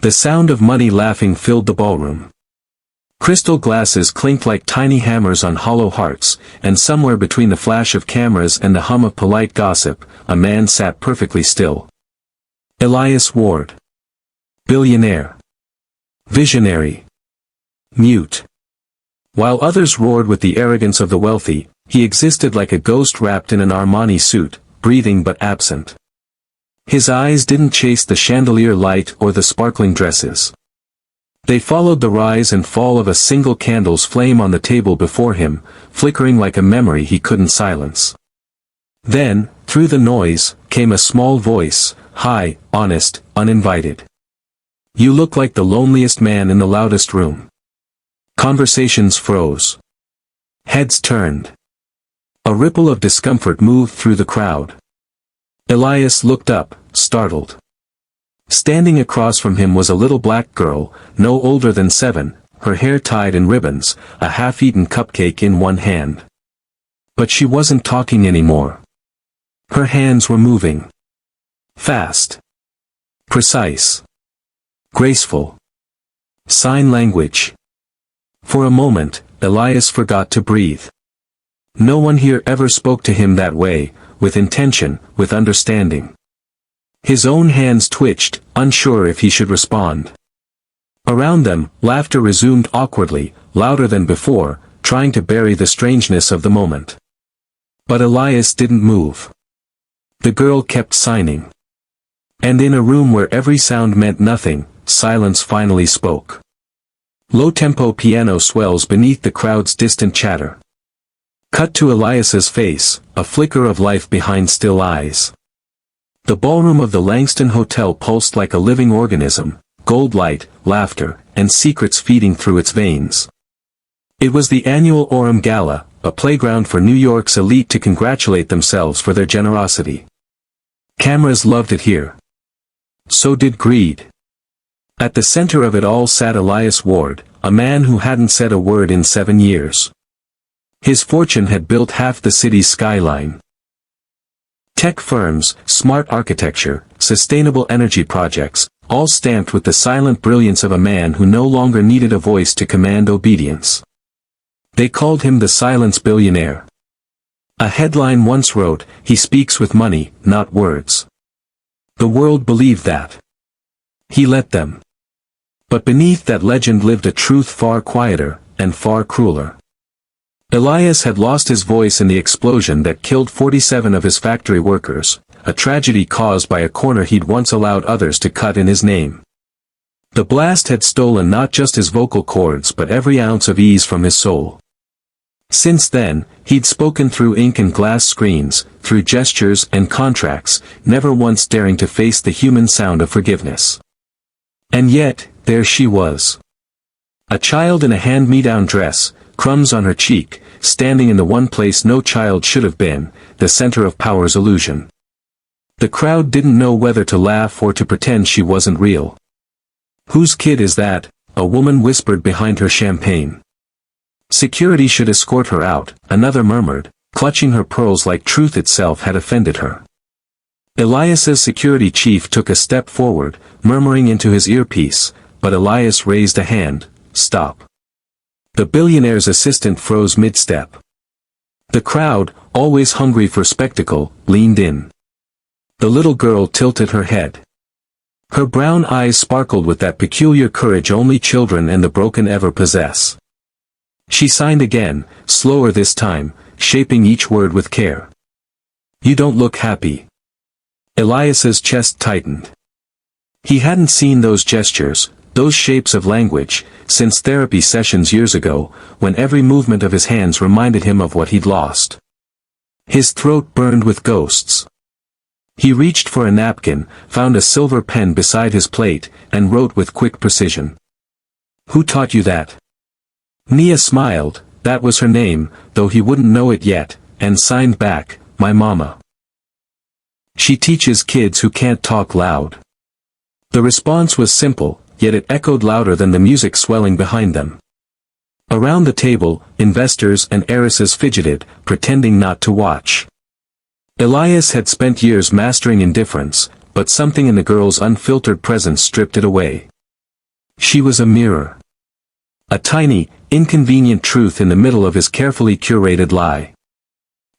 The sound of money laughing filled the ballroom. Crystal glasses clinked like tiny hammers on hollow hearts, and somewhere between the flash of cameras and the hum of polite gossip, a man sat perfectly still. Elias Ward. Billionaire. Visionary. Mute. While others roared with the arrogance of the wealthy, he existed like a ghost wrapped in an Armani suit, breathing but absent. His eyes didn't chase the chandelier light or the sparkling dresses. They followed the rise and fall of a single candle's flame on the table before him, flickering like a memory he couldn't silence. Then, through the noise, came a small voice, high, honest, uninvited. "You look like the loneliest man in the loudest room." Conversations froze. Heads turned. A ripple of discomfort moved through the crowd. Elias looked up, startled. Standing across from him was a little black girl, no older than 7, her hair tied in ribbons, a half-eaten cupcake in one hand. But she wasn't talking anymore. Her hands were moving. Fast. Precise. Graceful. Sign language. For a moment, Elias forgot to breathe. No one here ever spoke to him that way, with intention, with understanding. His own hands twitched, unsure if he should respond. Around them, laughter resumed awkwardly, louder than before, trying to bury the strangeness of the moment. But Elias didn't move. The girl kept signing. And in a room where every sound meant nothing, silence finally spoke. Low-tempo piano swells beneath the crowd's distant chatter. Cut to Elias's face, a flicker of life behind still eyes. The ballroom of the Langston Hotel pulsed like a living organism, gold light, laughter, and secrets feeding through its veins. It was the annual Orem Gala, a playground for New York's elite to congratulate themselves for their generosity. Cameras loved it here. So did greed. At the center of it all sat Elias Ward, a man who hadn't said a word in 7 years. His fortune had built half the city's skyline. Tech firms, smart architecture, sustainable energy projects, all stamped with the silent brilliance of a man who no longer needed a voice to command obedience. They called him the Silence Billionaire. A headline once wrote, "He speaks with money, not words." The world believed that. He let them. But beneath that legend lived a truth far quieter, and far crueler. Elias had lost his voice in the explosion that killed 47 of his factory workers, a tragedy caused by a corner he'd once allowed others to cut in his name. The blast had stolen not just his vocal cords but every ounce of ease from his soul. Since then, he'd spoken through ink and glass screens, through gestures and contracts, never once daring to face the human sound of forgiveness. And yet, there she was. A child in a hand-me-down dress, crumbs on her cheek, standing in the one place no child should have been, the center of power's illusion. The crowd didn't know whether to laugh or to pretend she wasn't real. "Whose kid is that?" a woman whispered behind her champagne. "Security should escort her out," another murmured, clutching her pearls like truth itself had offended her. Elias's security chief took a step forward, murmuring into his earpiece, but Elias raised a hand. "Stop." The billionaire's assistant froze mid-step. The crowd, always hungry for spectacle, leaned in. The little girl tilted her head. Her brown eyes sparkled with that peculiar courage only children and the broken ever possess. She signed again, slower this time, shaping each word with care. "You don't look happy." Elias's chest tightened. He hadn't seen those gestures, those shapes of language, since therapy sessions years ago, when every movement of his hands reminded him of what he'd lost. His throat burned with ghosts. He reached for a napkin, found a silver pen beside his plate, and wrote with quick precision. "Who taught you that?" Nia smiled, that was her name, though he wouldn't know it yet, and signed back, "My mama. She teaches kids who can't talk loud." The response was simple, yet it echoed louder than the music swelling behind them. Around the table, investors and heiresses fidgeted, pretending not to watch. Elias had spent years mastering indifference, but something in the girl's unfiltered presence stripped it away. She was a mirror. A tiny, inconvenient truth in the middle of his carefully curated lie.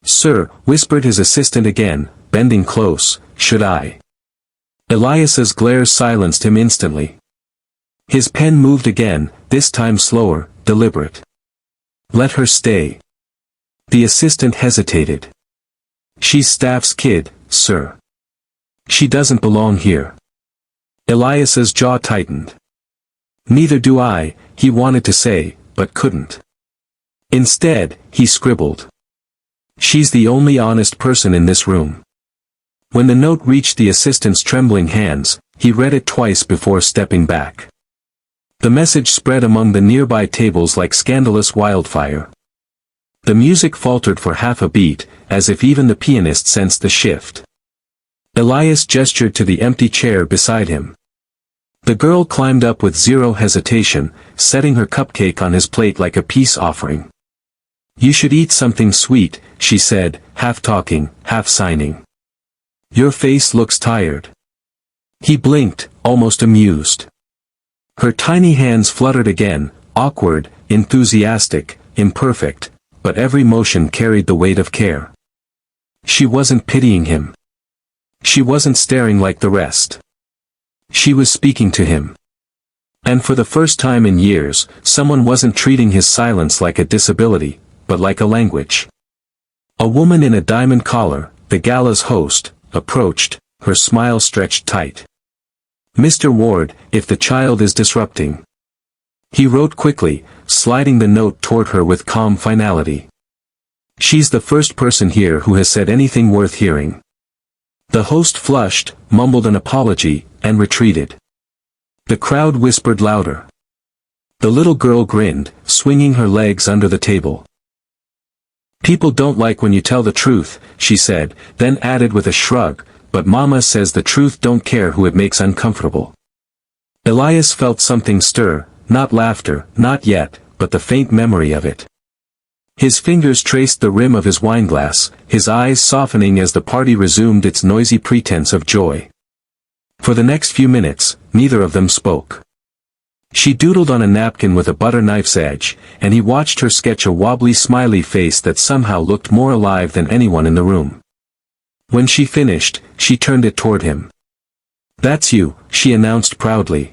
"Sir," whispered his assistant again, bending close, "should I?" Elias's glare silenced him instantly. His pen moved again, this time slower, deliberate. "Let her stay." The assistant hesitated. "She's staff's kid, sir. She doesn't belong here." Elias's jaw tightened. "Neither do I," he wanted to say, but couldn't. Instead, he scribbled. "She's the only honest person in this room." When the note reached the assistant's trembling hands, he read it twice before stepping back. The message spread among the nearby tables like scandalous wildfire. The music faltered for half a beat, as if even the pianist sensed the shift. Elias gestured to the empty chair beside him. The girl climbed up with zero hesitation, setting her cupcake on his plate like a peace offering. "You should eat something sweet," she said, half talking, half signing. "Your face looks tired." He blinked, almost amused. Her tiny hands fluttered again, awkward, enthusiastic, imperfect, but every motion carried the weight of care. She wasn't pitying him. She wasn't staring like the rest. She was speaking to him. And for the first time in years, someone wasn't treating his silence like a disability, but like a language. A woman in a diamond collar, the gala's host, approached, her smile stretched tight. "Mr. Ward, if the child is disrupting." He wrote quickly, sliding the note toward her with calm finality. "She's the first person here who has said anything worth hearing." The host flushed, mumbled an apology, and retreated. The crowd whispered louder. The little girl grinned, swinging her legs under the table. "People don't like when you tell the truth," she said, then added with a shrug, "but Mama says the truth don't care who it makes uncomfortable." Elias felt something stir, not laughter, not yet, but the faint memory of it. His fingers traced the rim of his wineglass, his eyes softening as the party resumed its noisy pretense of joy. For the next few minutes, neither of them spoke. She doodled on a napkin with a butter knife's edge, and he watched her sketch a wobbly smiley face that somehow looked more alive than anyone in the room. When she finished, she turned it toward him. "That's you," she announced proudly.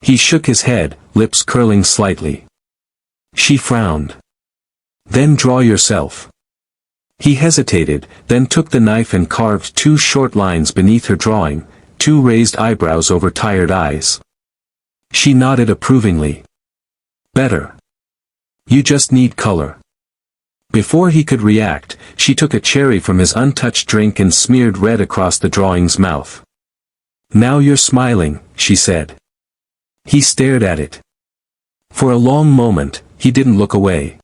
He shook his head, lips curling slightly. She frowned. "Then draw yourself." He hesitated, then took the knife and carved 2 short lines beneath her drawing, 2 raised eyebrows over tired eyes. She nodded approvingly. "Better. You just need color." Before he could react, she took a cherry from his untouched drink and smeared red across the drawing's mouth. "Now you're smiling," she said. He stared at it. For a long moment, he didn't look away.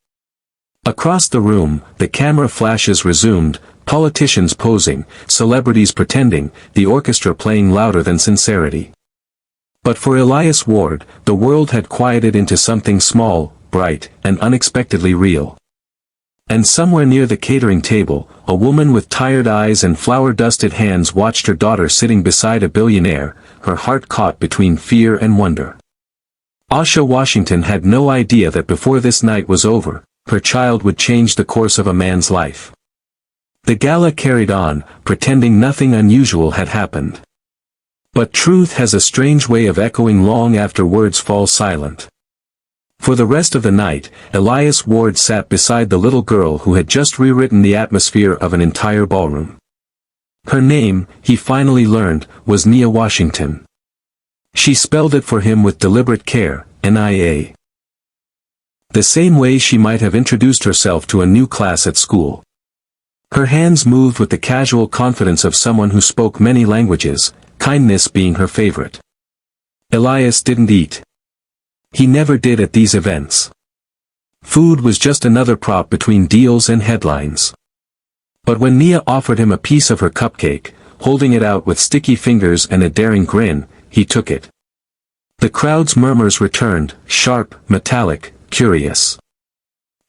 Across the room, the camera flashes resumed, politicians posing, celebrities pretending, the orchestra playing louder than sincerity. But for Elias Ward, the world had quieted into something small, bright, and unexpectedly real. And somewhere near the catering table, a woman with tired eyes and flour-dusted hands watched her daughter sitting beside a billionaire, her heart caught between fear and wonder. Asha Washington had no idea that before this night was over, her child would change the course of a man's life. The gala carried on, pretending nothing unusual had happened. But truth has a strange way of echoing long after words fall silent. For the rest of the night, Elias Ward sat beside the little girl who had just rewritten the atmosphere of an entire ballroom. Her name, he finally learned, was Nia Washington. She spelled it for him with deliberate care, Nia. The same way she might have introduced herself to a new class at school. Her hands moved with the casual confidence of someone who spoke many languages, kindness being her favorite. Elias didn't eat. He never did at these events. Food was just another prop between deals and headlines. But when Nia offered him a piece of her cupcake, holding it out with sticky fingers and a daring grin, he took it. The crowd's murmurs returned, sharp, metallic, curious.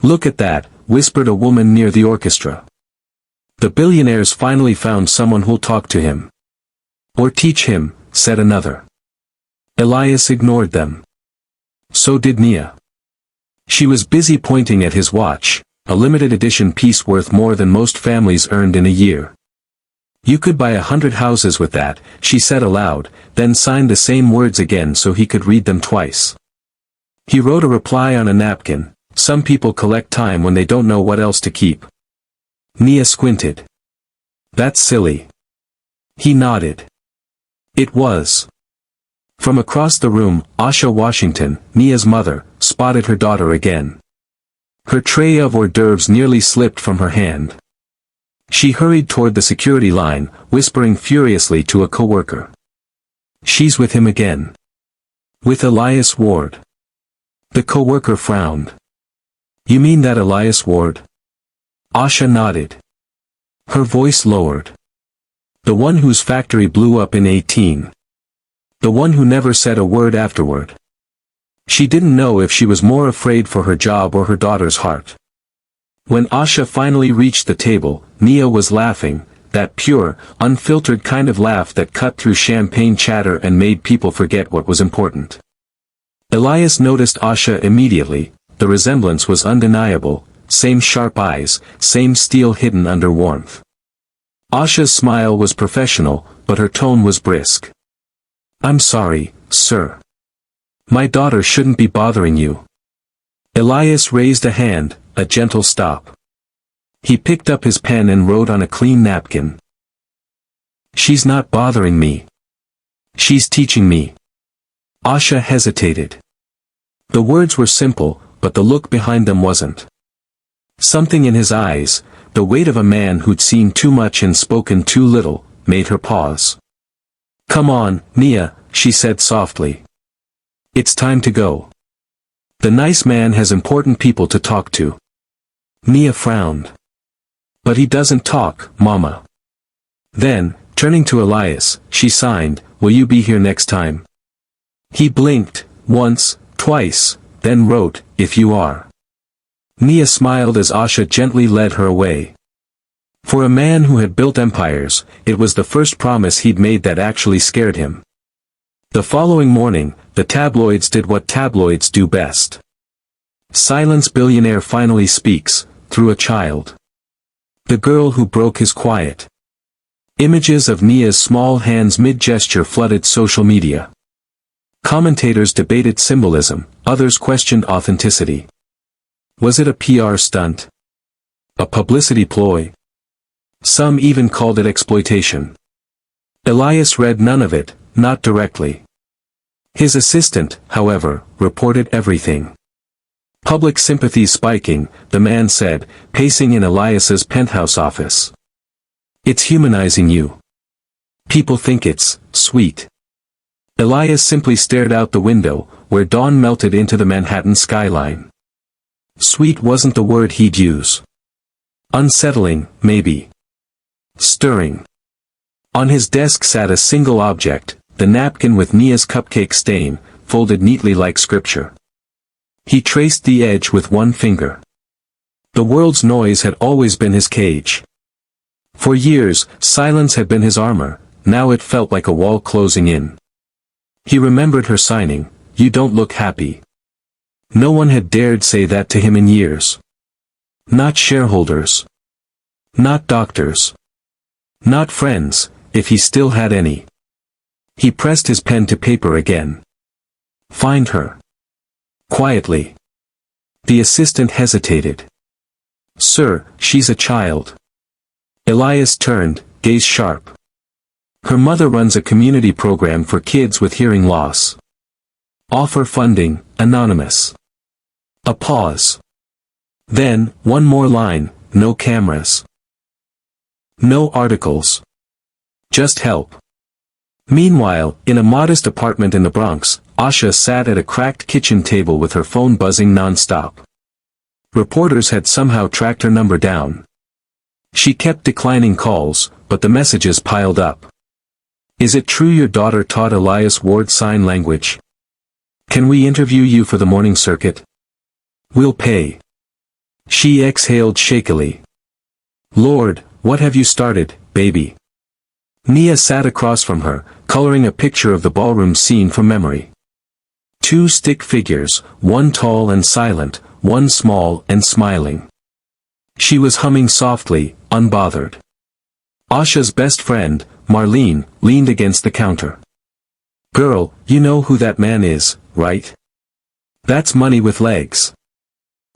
"Look at that," whispered a woman near the orchestra. "The billionaire's finally found someone who'll talk to him." "Or teach him," said another. Elias ignored them. So did Nia. She was busy pointing at his watch, a limited edition piece worth more than most families earned in a year. You could buy 100 houses with that, she said aloud, then signed the same words again so he could read them twice. He wrote a reply on a napkin. Some people collect time when they don't know what else to keep. Nia squinted. That's silly. He nodded. It was. From across the room, Asha Washington, Nia's mother, spotted her daughter again. Her tray of hors d'oeuvres nearly slipped from her hand. She hurried toward the security line, whispering furiously to a coworker. She's with him again. With Elias Ward. The coworker frowned. You mean that Elias Ward? Asha nodded. Her voice lowered. The one whose factory blew up in 18. The one who never said a word afterward. She didn't know if she was more afraid for her job or her daughter's heart. When Asha finally reached the table, Nia was laughing, that pure, unfiltered kind of laugh that cut through champagne chatter and made people forget what was important. Elias noticed Asha immediately. The resemblance was undeniable, same sharp eyes, same steel hidden under warmth. Asha's smile was professional, but her tone was brisk. I'm sorry, sir. My daughter shouldn't be bothering you. Elias raised a hand, a gentle stop. He picked up his pen and wrote on a clean napkin. She's not bothering me. She's teaching me. Asha hesitated. The words were simple, but the look behind them wasn't. Something in his eyes, the weight of a man who'd seen too much and spoken too little, made her pause. Come on, Nia, she said softly. It's time to go. The nice man has important people to talk to. Nia frowned. But he doesn't talk, Mama. Then, turning to Elias, she signed, will you be here next time? He blinked, once, twice, then wrote, if you are. Nia smiled as Asha gently led her away. For a man who had built empires, it was the first promise he'd made that actually scared him. The following morning, the tabloids did what tabloids do best. Silence. Billionaire finally speaks, through a child. The girl who broke his quiet. Images of Nia's small hands mid-gesture flooded social media. Commentators debated symbolism, others questioned authenticity. Was it a PR stunt? A publicity ploy? Some even called it exploitation. Elias read none of it, not directly. His assistant, however, reported everything. Public sympathy spiking, the man said, pacing in Elias's penthouse office. It's humanizing you. People think it's sweet. Elias simply stared out the window, where dawn melted into the Manhattan skyline. Sweet wasn't the word he'd use. Unsettling, maybe. Stirring. On his desk sat a single object, the napkin with Nia's cupcake stain, folded neatly like scripture. He traced the edge with one finger. The world's noise had always been his cage. For years, silence had been his armor, now it felt like a wall closing in. He remembered her signing, you don't look happy. No one had dared say that to him in years. Not shareholders. Not doctors. Not friends, if he still had any. He pressed his pen to paper again. Find her. Quietly. The assistant hesitated. Sir, she's a child. Elias turned, gaze sharp. Her mother runs a community program for kids with hearing loss. Offer funding, anonymous. A pause. Then, one more line, no cameras. No articles. Just help. Meanwhile, in a modest apartment in the Bronx, Asha sat at a cracked kitchen table with her phone buzzing non-stop. Reporters had somehow tracked her number down. She kept declining calls, but the messages piled up. Is it true your daughter taught Elias Ward sign language? Can we interview you for the morning circuit? We'll pay. She exhaled shakily. Lord, what have you started, baby? Nia sat across from her, coloring a picture of the ballroom scene from memory. two stick figures, one tall and silent, one small and smiling. She was humming softly, unbothered. Asha's best friend, Marlene, leaned against the counter. "Girl, you know who that man is, right? That's money with legs.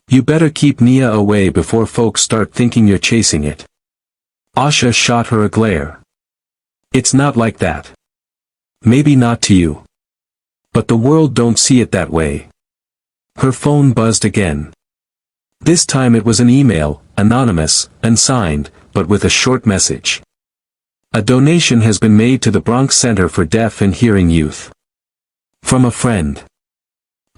You better keep Nia away before folks start thinking you're chasing it." Asha shot her a glare. "It's not like that. Maybe not to you. But the world don't see it that way." Her phone buzzed again. This time it was an email, anonymous, unsigned, but with a short message. "A donation has been made to the Bronx Center for Deaf and Hearing Youth. From a friend."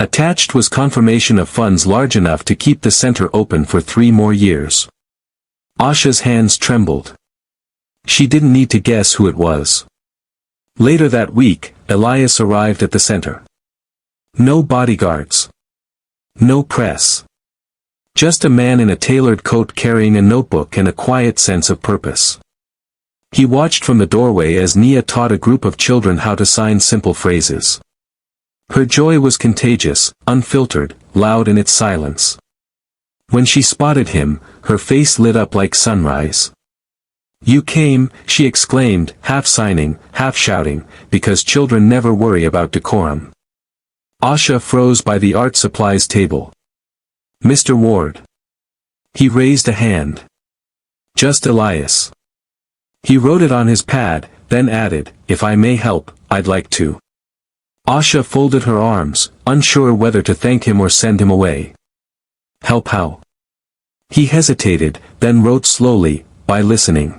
Attached was confirmation of funds large enough to keep the center open for 3 more years. Asha's hands trembled. She didn't need to guess who it was. Later that week, Elias arrived at the center. No bodyguards. No press. Just a man in a tailored coat carrying a notebook and a quiet sense of purpose. He watched from the doorway as Nia taught a group of children how to sign simple phrases. Her joy was contagious, unfiltered, loud in its silence. When she spotted him, her face lit up like sunrise. "You came," she exclaimed, half signing, half shouting, because children never worry about decorum. Asha froze by the art supplies table. "Mr. Ward." He raised a hand. "Just Elias." He wrote it on his pad, then added, "If I may help, I'd like to." Asha folded her arms, unsure whether to thank him or send him away. "Help how?" He hesitated, then wrote slowly, "By listening."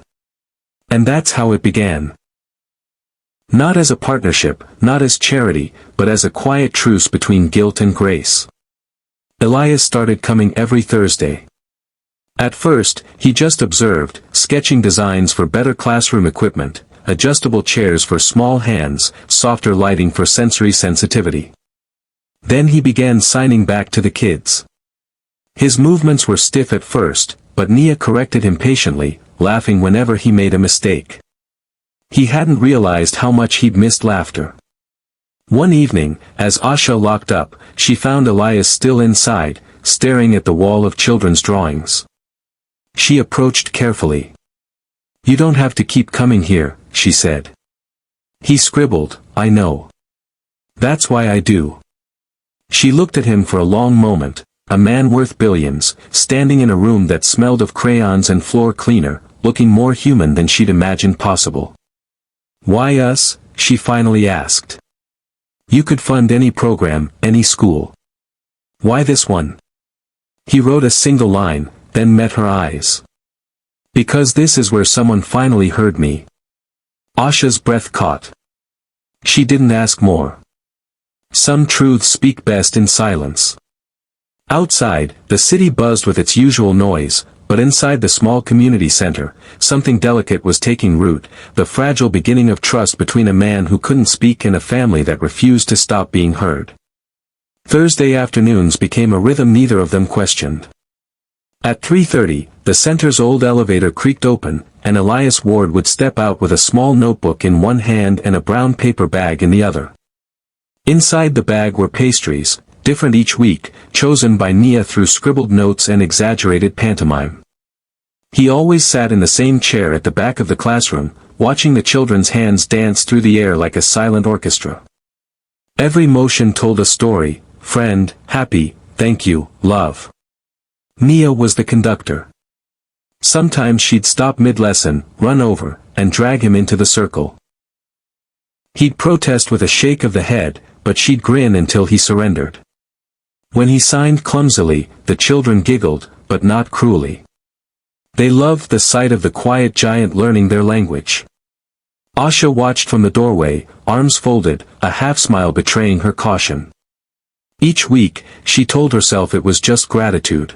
And that's how it began. Not as a partnership, not as charity, but as a quiet truce between guilt and grace. Elias started coming every Thursday. At first, he just observed, sketching designs for better classroom equipment, adjustable chairs for small hands, softer lighting for sensory sensitivity. Then he began signing back to the kids. His movements were stiff at first, but Nia corrected him patiently, laughing whenever he made a mistake. He hadn't realized how much he'd missed laughter. One evening, as Asha locked up, she found Elias still inside, staring at the wall of children's drawings. She approached carefully. "You don't have to keep coming here," she said. He scribbled, "I know. That's why I do." She looked at him for a long moment, a man worth billions, standing in a room that smelled of crayons and floor cleaner, looking more human than she'd imagined possible. "Why us?" she finally asked. "You could fund any program, any school. Why this one?" He wrote a single line, then met her eyes. "Because this is where someone finally heard me." Asha's breath caught. She didn't ask more. Some truths speak best in silence. Outside, the city buzzed with its usual noise, but inside the small community center, something delicate was taking root, the fragile beginning of trust between a man who couldn't speak and a family that refused to stop being heard. Thursday afternoons became a rhythm neither of them questioned. At 3:30, the center's old elevator creaked open, and Elias Ward would step out with a small notebook in one hand and a brown paper bag in the other. Inside the bag were pastries, different each week, chosen by Nia through scribbled notes and exaggerated pantomime. He always sat in the same chair at the back of the classroom, watching the children's hands dance through the air like a silent orchestra. Every motion told a story: friend, happy, thank you, love. Nia was the conductor. Sometimes she'd stop mid-lesson, run over, and drag him into the circle. He'd protest with a shake of the head, but she'd grin until he surrendered. When he signed clumsily, the children giggled, but not cruelly. They loved the sight of the quiet giant learning their language. Asha watched from the doorway, arms folded, a half-smile betraying her caution. Each week, she told herself it was just gratitude.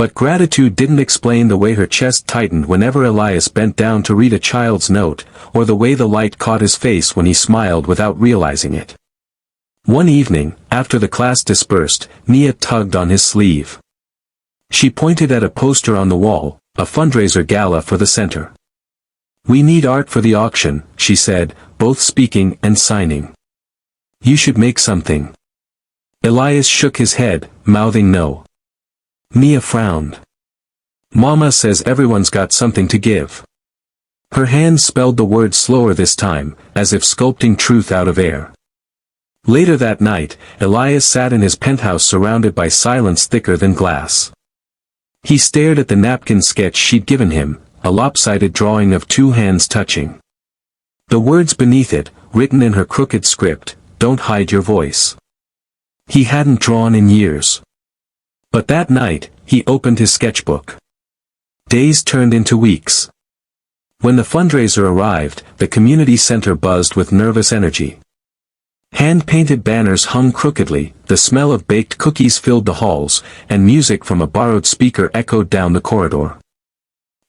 But gratitude didn't explain the way her chest tightened whenever Elias bent down to read a child's note, or the way the light caught his face when he smiled without realizing it. One evening, after the class dispersed, Nia tugged on his sleeve. She pointed at a poster on the wall, a fundraiser gala for the center. "We need art for the auction," she said, both speaking and signing. "You should make something. Elias shook his head, mouthing no. Nia frowned. Mama says everyone's got something to give. Her hand spelled the word slower this time, as if sculpting truth out of air. Later that night, Elias sat in his penthouse surrounded by silence thicker than glass. He stared at the napkin sketch she'd given him, a lopsided drawing of two hands touching. The words beneath it, written in her crooked script, "Don't hide your voice." He hadn't drawn in years. But that night, he opened his sketchbook. Days turned into weeks. When the fundraiser arrived, the community center buzzed with nervous energy. Hand-painted banners hung crookedly, the smell of baked cookies filled the halls, and music from a borrowed speaker echoed down the corridor.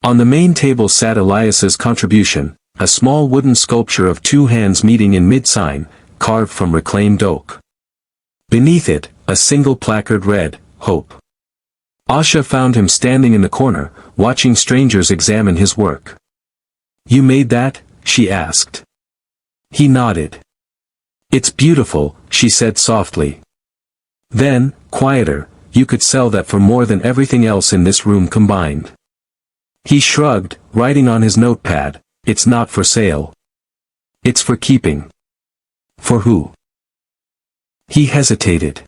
On the main table sat Elias's contribution, a small wooden sculpture of two hands meeting in mid-sign, carved from reclaimed oak. Beneath it, a single placard read, "Hope." Asha found him standing in the corner, watching strangers examine his work. "You made that?" she asked. He nodded. "It's beautiful," she said softly. Then, quieter, "You could sell that for more than everything else in this room combined." He shrugged, writing on his notepad, "It's not for sale. It's for keeping." "For who?" He hesitated.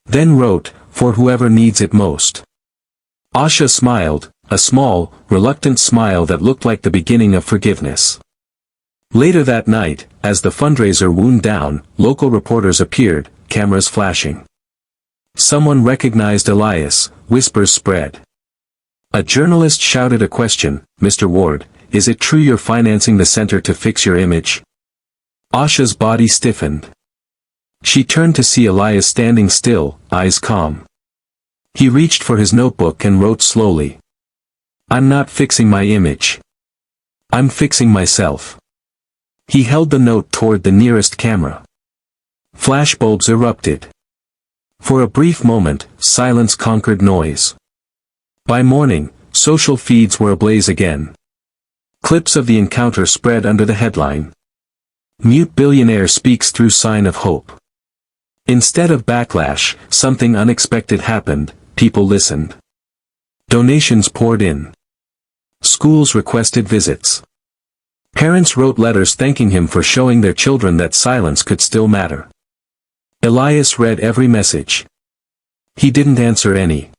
Then wrote, "For whoever needs it most." Asha smiled, a small, reluctant smile that looked like the beginning of forgiveness. Later that night, as the fundraiser wound down, local reporters appeared, cameras flashing. Someone recognized Elias, whispers spread. A journalist shouted a question, "Mr. Ward, is it true you're financing the center to fix your image?" Asha's body stiffened. She turned to see Elias standing still, eyes calm. He reached for his notebook and wrote slowly. "I'm not fixing my image. I'm fixing myself." He held the note toward the nearest camera. Flashbulbs erupted. For a brief moment, silence conquered noise. By morning, social feeds were ablaze again. Clips of the encounter spread under the headline. "Mute billionaire speaks through sign of hope." Instead of backlash, something unexpected happened, people listened. Donations poured in. Schools requested visits. Parents wrote letters thanking him for showing their children that silence could still matter. Elias read every message. He didn't answer any.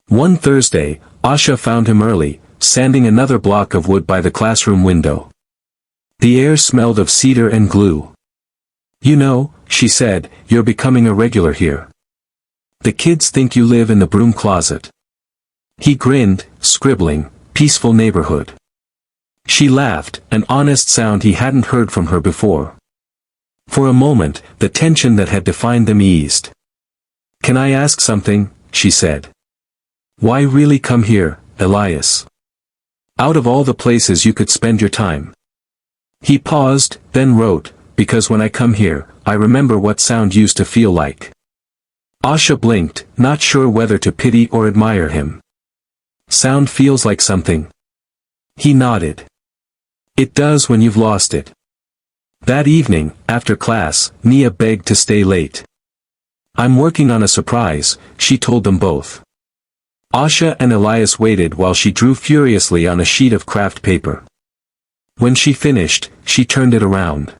One Thursday, Asha found him early, sanding another block of wood by the classroom window. The air smelled of cedar and glue. "You know," she said, "you're becoming a regular here. The kids think you live in the broom closet." He grinned, scribbling, "Peaceful neighborhood." She laughed, an honest sound he hadn't heard from her before. For a moment, the tension that had defined them eased. "Can I ask something?" she said. "Why really come here, Elias? Out of all the places you could spend your time." He paused, then wrote, "Because when I come here, I remember what sound used to feel like." Asha blinked, not sure whether to pity or admire him. "Sound feels like something." He nodded. "It does when you've lost it." That evening, after class, Nia begged to stay late. "I'm working on a surprise," she told them both. Asha and Elias waited while she drew furiously on a sheet of craft paper. When she finished, she turned it around.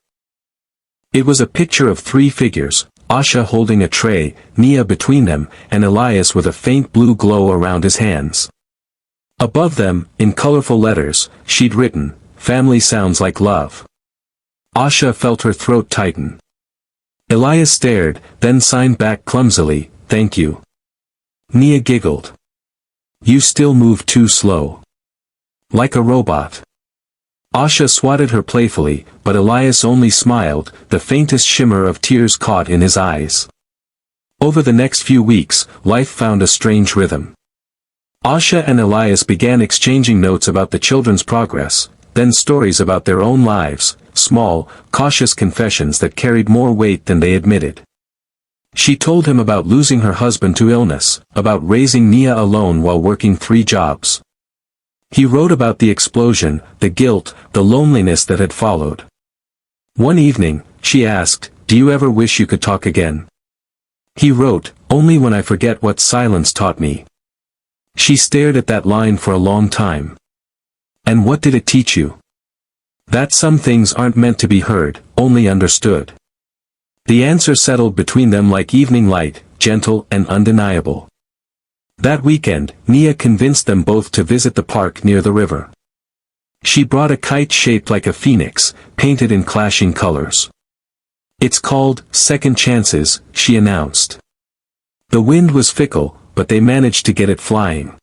It was a picture of three figures, Asha holding a tray, Nia between them, and Elias with a faint blue glow around his hands. Above them, in colorful letters, she'd written, "Family sounds like love." Asha felt her throat tighten. Elias stared, then signed back clumsily, "Thank you." Nia giggled. "You still move too slow. Like a robot." Asha swatted her playfully, but Elias only smiled, the faintest shimmer of tears caught in his eyes. Over the next few weeks, life found a strange rhythm. Asha and Elias began exchanging notes about the children's progress, then stories about their own lives, small, cautious confessions that carried more weight than they admitted. She told him about losing her husband to illness, about raising Nia alone while working 3 jobs. He wrote about the explosion, the guilt, the loneliness that had followed. One evening, she asked, "Do you ever wish you could talk again?" He wrote, "Only when I forget what silence taught me." She stared at that line for a long time. And what did it teach you? That some things aren't meant to be heard, only understood. The answer settled between them like evening light, gentle and undeniable. That weekend, Nia convinced them both to visit the park near the river. She brought a kite shaped like a phoenix, painted in clashing colors. "It's called Second Chances," she announced. The wind was fickle, but they managed to get it flying.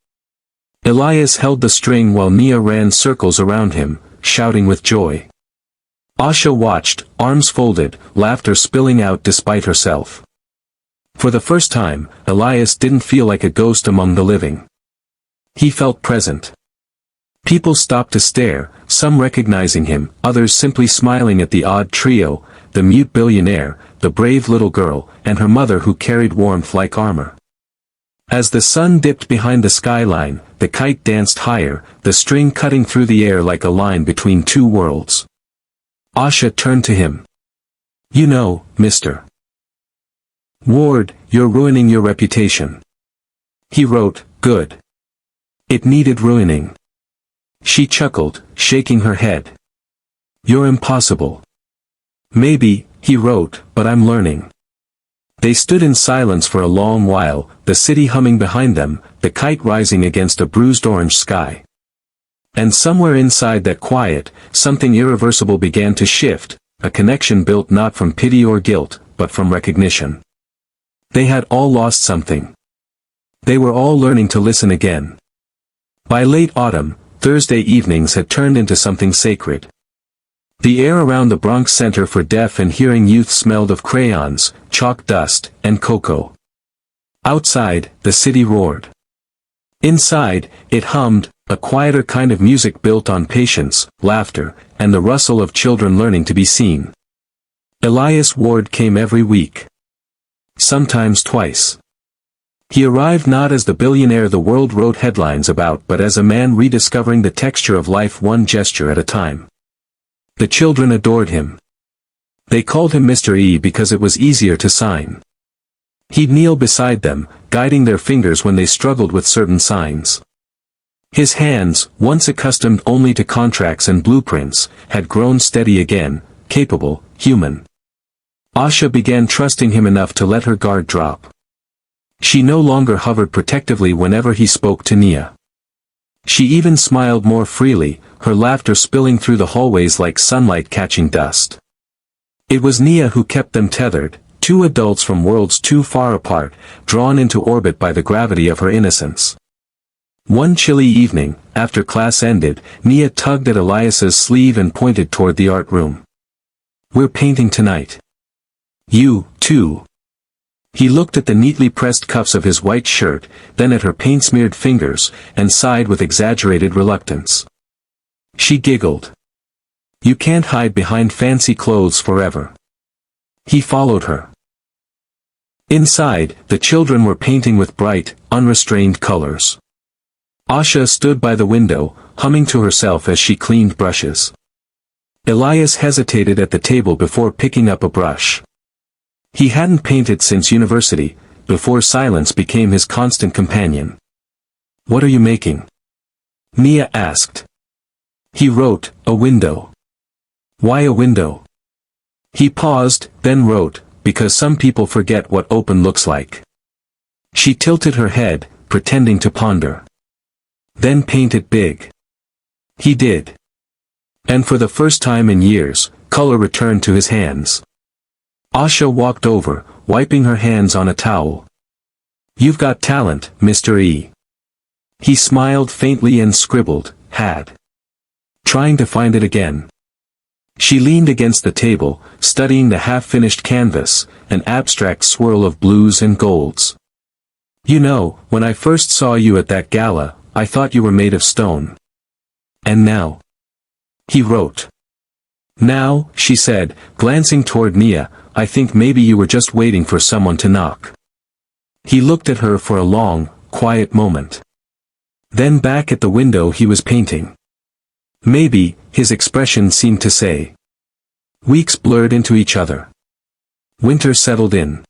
Elias held the string while Nia ran circles around him, shouting with joy. Asha watched, arms folded, laughter spilling out despite herself. For the first time, Elias didn't feel like a ghost among the living. He felt present. People stopped to stare, some recognizing him, others simply smiling at the odd trio, the mute billionaire, the brave little girl, and her mother who carried warmth like armor. As the sun dipped behind the skyline, the kite danced higher, the string cutting through the air like a line between two worlds. Asha turned to him. "You know, Mr. Ward, you're ruining your reputation." He wrote, "Good. It needed ruining." She chuckled, shaking her head. "You're impossible." "Maybe," he wrote, "but I'm learning." They stood in silence for a long while, the city humming behind them, the kite rising against a bruised orange sky. And somewhere inside that quiet, something irreversible began to shift, a connection built not from pity or guilt, but from recognition. They had all lost something. They were all learning to listen again. By late autumn, Thursday evenings had turned into something sacred. The air around the Bronx Center for Deaf and Hearing Youth smelled of crayons, chalk dust, and cocoa. Outside, the city roared. Inside, it hummed, a quieter kind of music built on patience, laughter, and the rustle of children learning to be seen. Elias Ward came every week. Sometimes twice. He arrived not as the billionaire the world wrote headlines about but as a man rediscovering the texture of life one gesture at a time. The children adored him. They called him Mr. E because it was easier to sign. He'd kneel beside them, guiding their fingers when they struggled with certain signs. His hands, once accustomed only to contracts and blueprints, had grown steady again, capable, human. Asha began trusting him enough to let her guard drop. She no longer hovered protectively whenever he spoke to Nia. She even smiled more freely, her laughter spilling through the hallways like sunlight catching dust. It was Nia who kept them tethered, two adults from worlds too far apart, drawn into orbit by the gravity of her innocence. One chilly evening, after class ended, Nia tugged at Elias's sleeve and pointed toward the art room. "We're painting tonight. You, too." He looked at the neatly pressed cuffs of his white shirt, then at her paint-smeared fingers, and sighed with exaggerated reluctance. She giggled. "You can't hide behind fancy clothes forever." He followed her. Inside, the children were painting with bright, unrestrained colors. Asha stood by the window, humming to herself as she cleaned brushes. Elias hesitated at the table before picking up a brush. He hadn't painted since university, before silence became his constant companion. "What are you making?" Nia asked. He wrote, "A window." "Why a window?" He paused, then wrote, "Because some people forget what open looks like." She tilted her head, pretending to ponder. "Then paint it big." He did. And for the first time in years, color returned to his hands. Asha walked over, wiping her hands on a towel. "You've got talent, Mr. E." He smiled faintly and scribbled, "had." Trying to find it again. She leaned against the table, studying the half-finished canvas, an abstract swirl of blues and golds. "You know, when I first saw you at that gala, I thought you were made of stone. And now?" He wrote. "Now," she said, glancing toward Nia, "I think maybe you were just waiting for someone to knock." He looked at her for a long, quiet moment. Then back at the window he was painting. "Maybe," his expression seemed to say. Weeks blurred into each other. Winter settled in.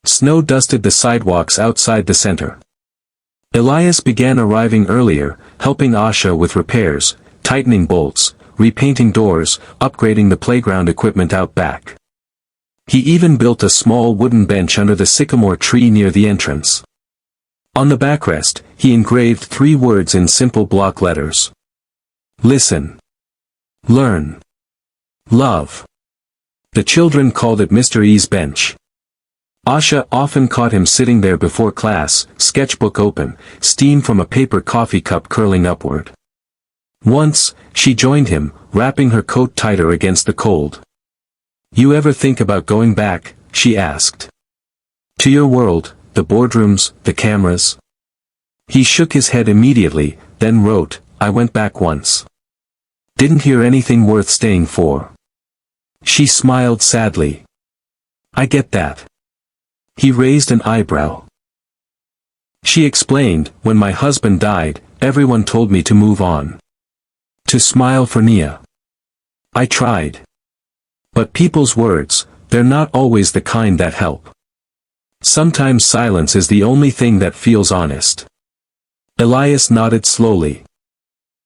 Snow dusted the sidewalks outside the center. Elias began arriving earlier, helping Asha with repairs, tightening bolts, repainting doors, upgrading the playground equipment out back. He even built a small wooden bench under the sycamore tree near the entrance. On the backrest, he engraved 3 words in simple block letters. Listen. Learn. Love. The children called it Mr. E's bench. Asha often caught him sitting there before class, sketchbook open, steam from a paper coffee cup curling upward. Once, she joined him, wrapping her coat tighter against the cold. "You ever think about going back?" she asked. "To your world, the boardrooms, the cameras?" He shook his head immediately, then wrote, "I went back once. Didn't hear anything worth staying for." She smiled sadly. "I get that." He raised an eyebrow. She explained, "When my husband died, everyone told me to move on. To smile for Nia. I tried. But people's words, they're not always the kind that help. Sometimes silence is the only thing that feels honest." Elias nodded slowly.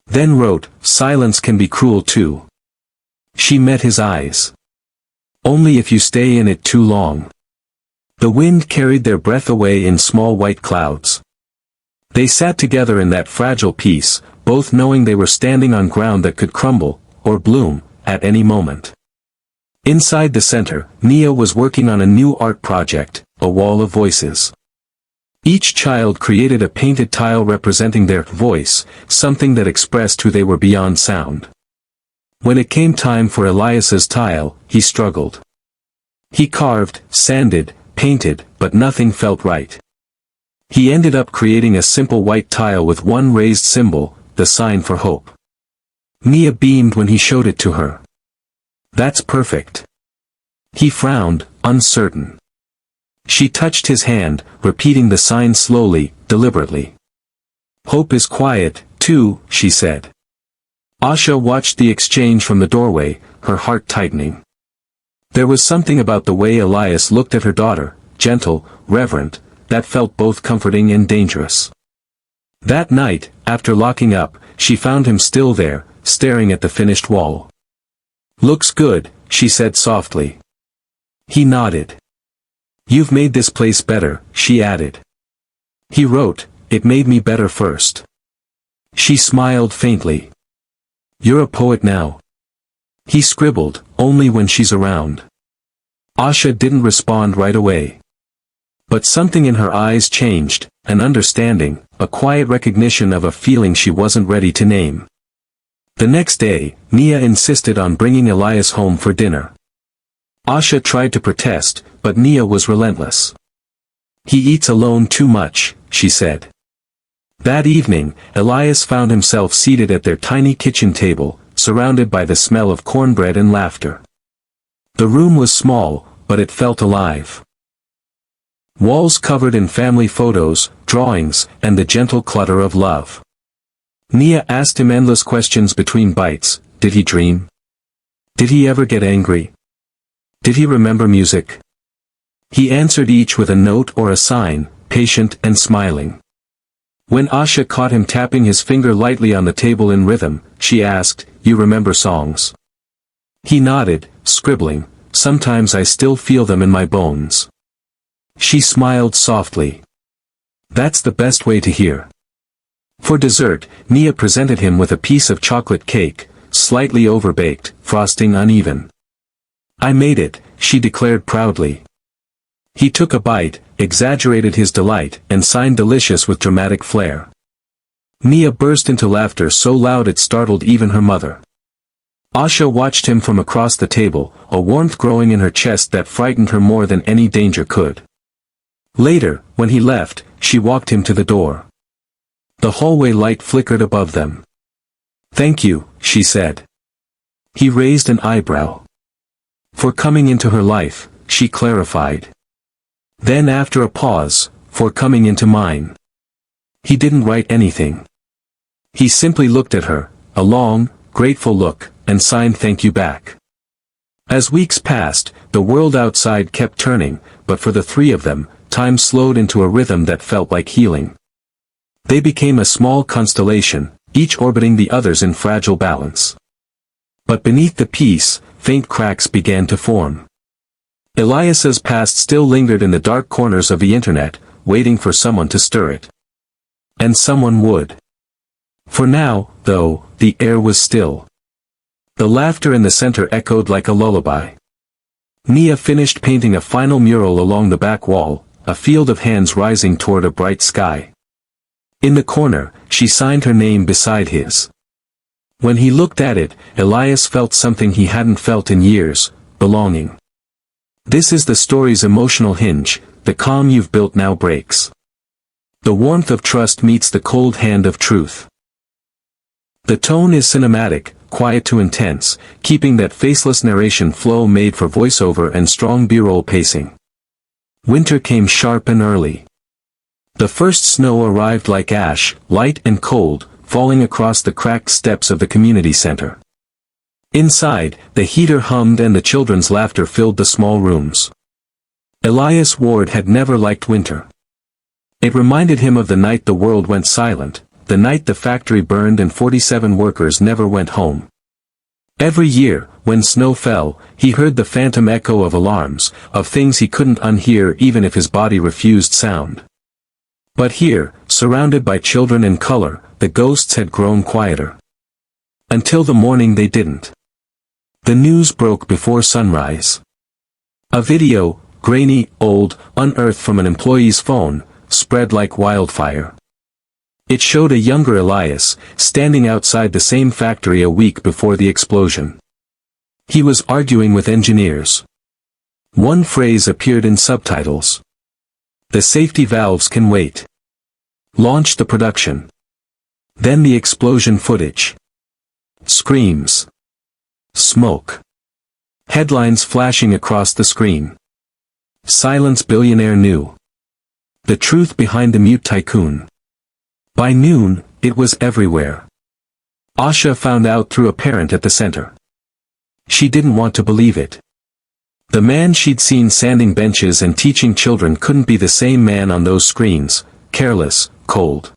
Then wrote, "Silence can be cruel too." She met his eyes. "Only if you stay in it too long." The wind carried their breath away in small white clouds. They sat together in that fragile peace, both knowing they were standing on ground that could crumble, or bloom, at any moment. Inside the center, Nia was working on a new art project, a wall of voices. Each child created a painted tile representing their voice, something that expressed who they were beyond sound. When it came time for Elias's tile, he struggled. He carved, sanded, painted, but nothing felt right. He ended up creating a simple white tile with one raised symbol, the sign for hope. Nia beamed when he showed it to her. "That's perfect." He frowned, uncertain. She touched his hand, repeating the sign slowly, deliberately. "Hope is quiet, too," she said. Asha watched the exchange from the doorway, her heart tightening. There was something about the way Elias looked at her daughter, gentle, reverent, that felt both comforting and dangerous. That night, after locking up, she found him still there, staring at the finished wall. "Looks good," she said softly. He nodded. "You've made this place better," she added. He wrote, "It made me better first." She smiled faintly. "You're a poet now." He scribbled, "Only when she's around." Asha didn't respond right away. But something in her eyes changed, an understanding, a quiet recognition of a feeling she wasn't ready to name. The next day, Nia insisted on bringing Elias home for dinner. Asha tried to protest, but Nia was relentless. "He eats alone too much," she said. That evening, Elias found himself seated at their tiny kitchen table, surrounded by the smell of cornbread and laughter. The room was small, but it felt alive. Walls covered in family photos, drawings, and the gentle clutter of love. Nia asked him endless questions between bites. Did he dream? Did he ever get angry? Did he remember music? He answered each with a note or a sign, patient and smiling. When Asha caught him tapping his finger lightly on the table in rhythm, she asked, "You remember songs?" He nodded, scribbling, "Sometimes I still feel them in my bones." She smiled softly. "That's the best way to hear." For dessert, Nia presented him with a piece of chocolate cake, slightly overbaked, frosting uneven. "I made it," she declared proudly. He took a bite, exaggerated his delight, and signed delicious with dramatic flair. Nia burst into laughter so loud it startled even her mother. Asha watched him from across the table, a warmth growing in her chest that frightened her more than any danger could. Later, when he left, she walked him to the door. The hallway light flickered above them. "Thank you," she said. He raised an eyebrow. "For coming into her life," she clarified. Then after a pause, "For coming into mine." He didn't write anything. He simply looked at her, a long, grateful look, and signed thank you back. As weeks passed, the world outside kept turning, but for the three of them, time slowed into a rhythm that felt like healing. They became a small constellation, each orbiting the others in fragile balance. But beneath the peace, faint cracks began to form. Elias's past still lingered in the dark corners of the internet, waiting for someone to stir it. And someone would. For now, though, the air was still. The laughter in the center echoed like a lullaby. Nia finished painting a final mural along the back wall, a field of hands rising toward a bright sky. In the corner, she signed her name beside his. When he looked at it, Elias felt something he hadn't felt in years: belonging. This is the story's emotional hinge. The calm you've built now breaks. The warmth of trust meets the cold hand of truth. The tone is cinematic, quiet to intense, keeping that faceless narration flow made for voiceover and strong B-roll pacing. Winter came sharp and early. The first snow arrived like ash, light and cold, falling across the cracked steps of the community center. Inside, the heater hummed and the children's laughter filled the small rooms. Elias Ward had never liked winter. It reminded him of the night the world went silent, the night the factory burned and 47 workers never went home. Every year, when snow fell, he heard the phantom echo of alarms, of things he couldn't unhear even if his body refused sound. But here, surrounded by children and color, the ghosts had grown quieter. Until the morning they didn't. The news broke before sunrise. A video, grainy, old, unearthed from an employee's phone, spread like wildfire. It showed a younger Elias, standing outside the same factory a week before the explosion. He was arguing with engineers. One phrase appeared in subtitles. "The safety valves can wait. Launch the production." Then the explosion footage. Screams. Smoke. Headlines flashing across the screen. Silence Billionaire knew. The truth behind the mute tycoon. By noon, it was everywhere. Asha found out through a parent at the center. She didn't want to believe it. The man she'd seen sanding benches and teaching children couldn't be the same man on those screens, careless, cold.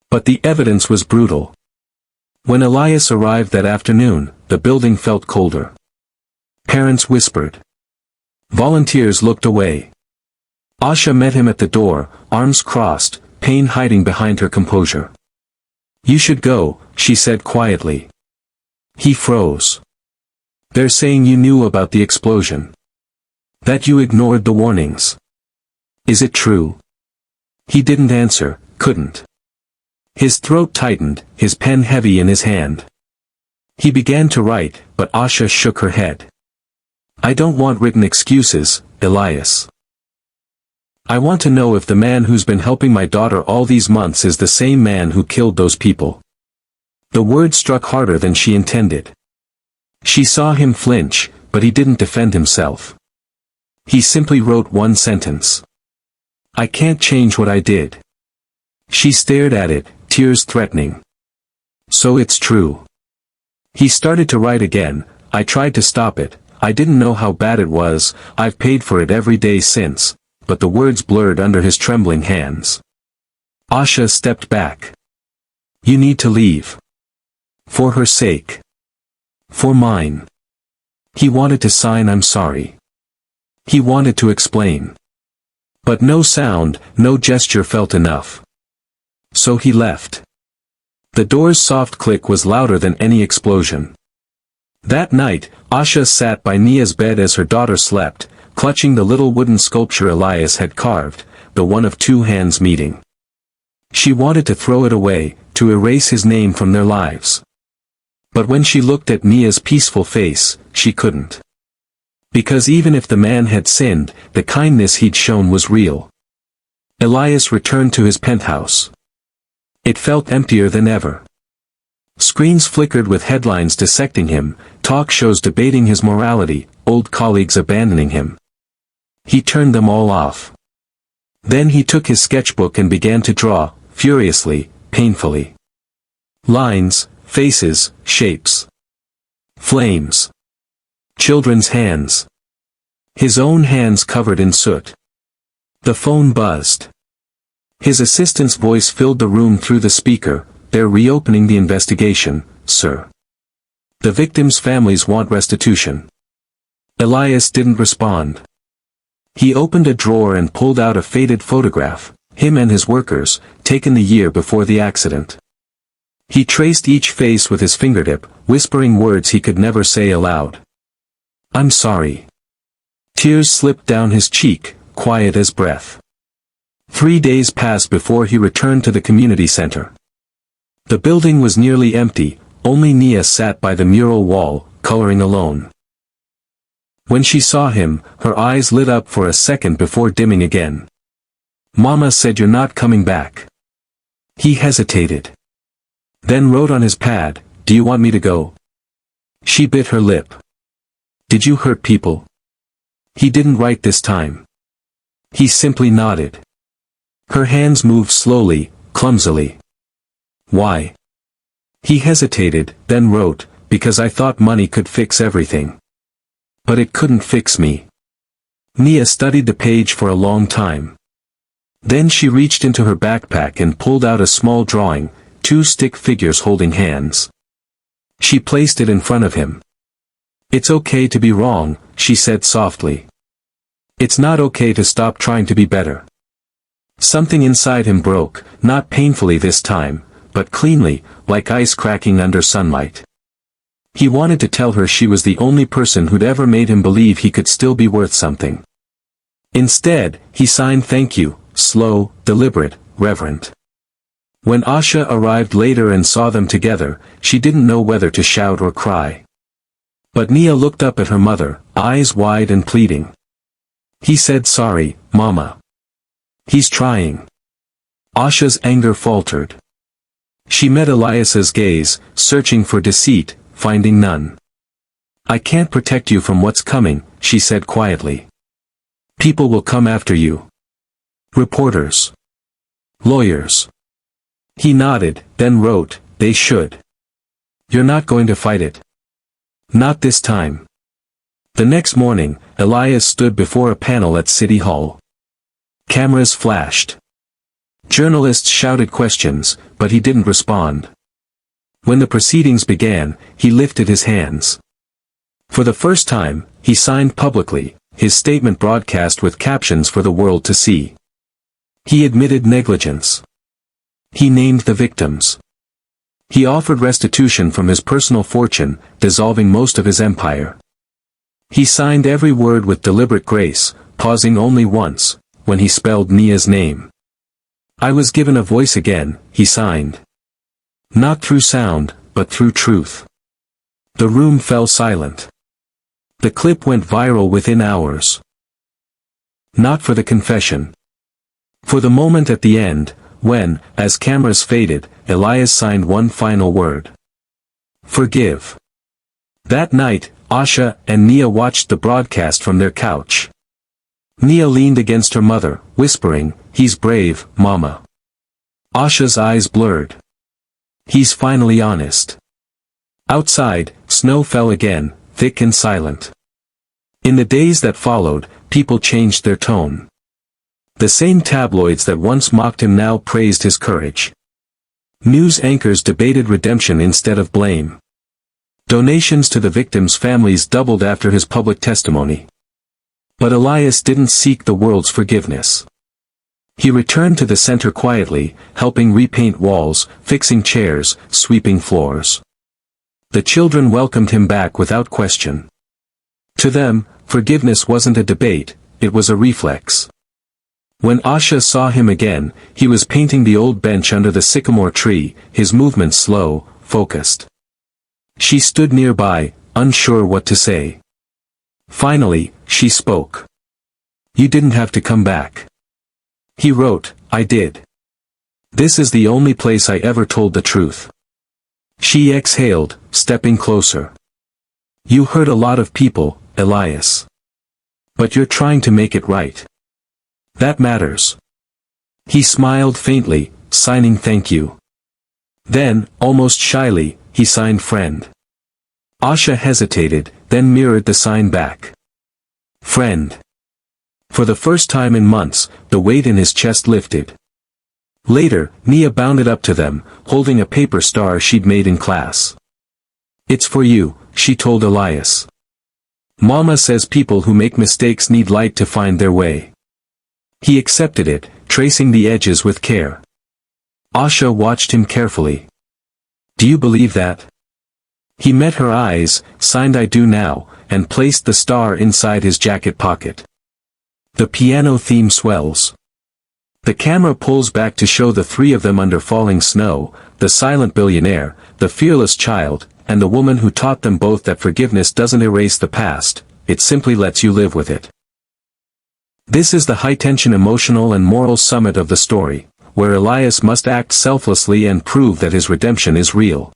But the evidence was brutal. When Elias arrived that afternoon, the building felt colder. Parents whispered. Volunteers looked away. Asha met him at the door, arms crossed, pain hiding behind her composure. "You should go," she said quietly. He froze. "They're saying you knew about the explosion. That you ignored the warnings. Is it true?" He didn't answer, couldn't. His throat tightened, his pen heavy in his hand. He began to write, but Asha shook her head. "I don't want written excuses, Elias. I want to know if the man who's been helping my daughter all these months is the same man who killed those people." The word struck harder than she intended. She saw him flinch, but he didn't defend himself. He simply wrote one sentence. "I can't change what I did." She stared at it, tears threatening. "So it's true." He started to write again. "I tried to stop it, I didn't know how bad it was, I've paid for it every day since," but the words blurred under his trembling hands. Asha stepped back. "You need to leave. For her sake. For mine." He wanted to sign "I'm sorry." He wanted to explain. But no sound, no gesture felt enough. So he left. The door's soft click was louder than any explosion. That night, Asha sat by Nia's bed as her daughter slept, clutching the little wooden sculpture Elias had carved, the one of two hands meeting. She wanted to throw it away, to erase his name from their lives. But when she looked at Nia's peaceful face, she couldn't. Because even if the man had sinned, the kindness he'd shown was real. Elias returned to his penthouse. It felt emptier than ever. Screens flickered with headlines dissecting him, talk shows debating his morality, old colleagues abandoning him. He turned them all off. Then he took his sketchbook and began to draw, furiously, painfully. Lines, faces, shapes. Flames. Children's hands. His own hands covered in soot. The phone buzzed. His assistant's voice filled the room through the speaker. "They're reopening the investigation, sir. The victims' families want restitution." Elias didn't respond. He opened a drawer and pulled out a faded photograph, him and his workers, taken the year before the accident. He traced each face with his fingertip, whispering words he could never say aloud. "I'm sorry." Tears slipped down his cheek, quiet as breath. 3 days passed before he returned to the community center. The building was nearly empty, only Nia sat by the mural wall, coloring alone. When she saw him, her eyes lit up for a second before dimming again. "Mama said you're not coming back." He hesitated. Then wrote on his pad, "Do you want me to go?" She bit her lip. "Did you hurt people?" He didn't write this time. He simply nodded. Her hands moved slowly, clumsily. "Why?" He hesitated, then wrote, "Because I thought money could fix everything. But it couldn't fix me." Nia studied the page for a long time. Then she reached into her backpack and pulled out a small drawing, 2 stick figures holding hands. She placed it in front of him. "It's okay to be wrong," she said softly. "It's not okay to stop trying to be better." Something inside him broke, not painfully this time, but cleanly, like ice cracking under sunlight. He wanted to tell her she was the only person who'd ever made him believe he could still be worth something. Instead, he signed "Thank you," slow, deliberate, reverent. When Asha arrived later and saw them together, she didn't know whether to shout or cry. But Nia looked up at her mother, eyes wide and pleading. He said, "Sorry, Mama. He's trying." Asha's anger faltered. She met Elias's gaze, searching for deceit, finding none. "I can't protect you from what's coming," she said quietly. "People will come after you. Reporters. Lawyers." He nodded, then wrote, "They should. You're not going to fight it. Not this time." The next morning, Elias stood before a panel at City Hall. Cameras flashed. Journalists shouted questions, but he didn't respond. When the proceedings began, he lifted his hands. For the first time, he signed publicly, his statement broadcast with captions for the world to see. He admitted negligence. He named the victims. He offered restitution from his personal fortune, dissolving most of his empire. He signed every word with deliberate grace, pausing only once, when he spelled Nia's name. "I was given a voice again," he signed. Not through sound, but through truth. The room fell silent. The clip went viral within hours. Not for the confession. For the moment at the end, when, as cameras faded, Elias signed one final word. "Forgive." That night, Asha and Nia watched the broadcast from their couch. Nia leaned against her mother, whispering, "He's brave, Mama." Asha's eyes blurred. "He's finally honest." Outside, snow fell again, thick and silent. In the days that followed, people changed their tone. The same tabloids that once mocked him now praised his courage. News anchors debated redemption instead of blame. Donations to the victims' families doubled after his public testimony. But Elias didn't seek the world's forgiveness. He returned to the center quietly, helping repaint walls, fixing chairs, sweeping floors. The children welcomed him back without question. To them, forgiveness wasn't a debate, it was a reflex. When Asha saw him again, he was painting the old bench under the sycamore tree, his movements slow, focused. She stood nearby, unsure what to say. Finally, she spoke. "You didn't have to come back." He wrote, "I did. This is the only place I ever told the truth." She exhaled, stepping closer. "You hurt a lot of people, Elias. But you're trying to make it right. That matters." He smiled faintly, signing "Thank you." Then, almost shyly, he signed "Friend." Asha hesitated, then mirrored the sign back. "Friend. For the first time in months, the weight in his chest lifted. Later, Nia bounded up to them, holding a paper star she'd made in class. "It's for you," she told Elias. "Mama says people who make mistakes need light to find their way." He accepted it, tracing the edges with care. Asha watched him carefully. "Do you believe that?" He met her eyes, signed "I do now," and placed the star inside his jacket pocket. The piano theme swells. The camera pulls back to show the three of them under falling snow, the silent billionaire, the fearless child, and the woman who taught them both that forgiveness doesn't erase the past, it simply lets you live with it. This is the high-tension emotional and moral summit of the story, where Elias must act selflessly and prove that his redemption is real.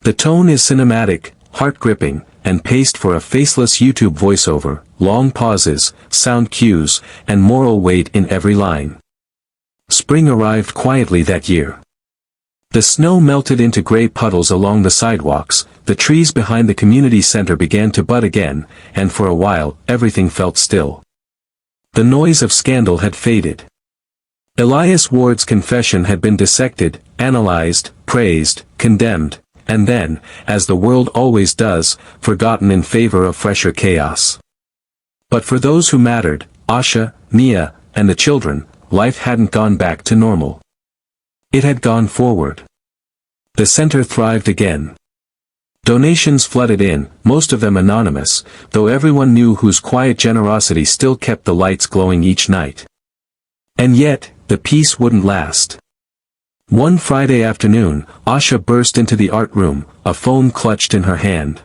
The tone is cinematic, heart-gripping, and paced for a faceless YouTube voiceover, long pauses, sound cues, and moral weight in every line. Spring arrived quietly that year. The snow melted into gray puddles along the sidewalks, the trees behind the community center began to bud again, and for a while, everything felt still. The noise of scandal had faded. Elias Ward's confession had been dissected, analyzed, praised, condemned, and then, as the world always does, forgotten in favor of fresher chaos. But for those who mattered, Asha, Nia, and the children, life hadn't gone back to normal. It had gone forward. The center thrived again. Donations flooded in, most of them anonymous, though everyone knew whose quiet generosity still kept the lights glowing each night. And yet, the peace wouldn't last. One Friday afternoon, Asha burst into the art room, a phone clutched in her hand.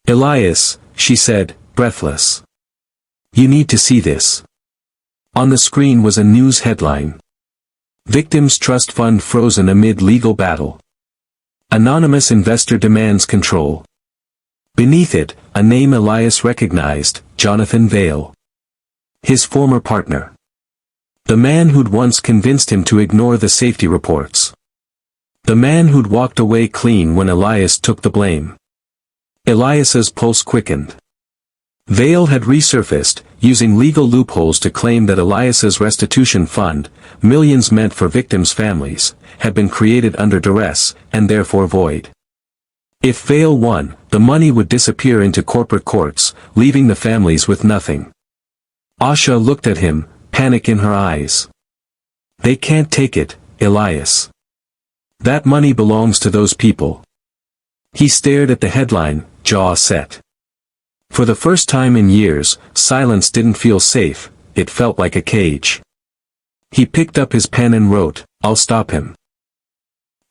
"Elias," she said, breathless. "You need to see this." On the screen was a news headline. Victims' Trust Fund frozen amid legal battle. Anonymous investor demands control. Beneath it, a name Elias recognized, Jonathan Vail. His former partner. The man who'd once convinced him to ignore the safety reports. The man who'd walked away clean when Elias took the blame. Elias's pulse quickened. Vail had resurfaced, using legal loopholes to claim that Elias's restitution fund, millions meant for victims' families, had been created under duress, and therefore void. If Vail won, the money would disappear into corporate courts, leaving the families with nothing. Asha looked at him, panic in her eyes. "They can't take it, Elias. That money belongs to those people." He stared at the headline, jaw set. For the first time in years, silence didn't feel safe, it felt like a cage. He picked up his pen and wrote, "I'll stop him."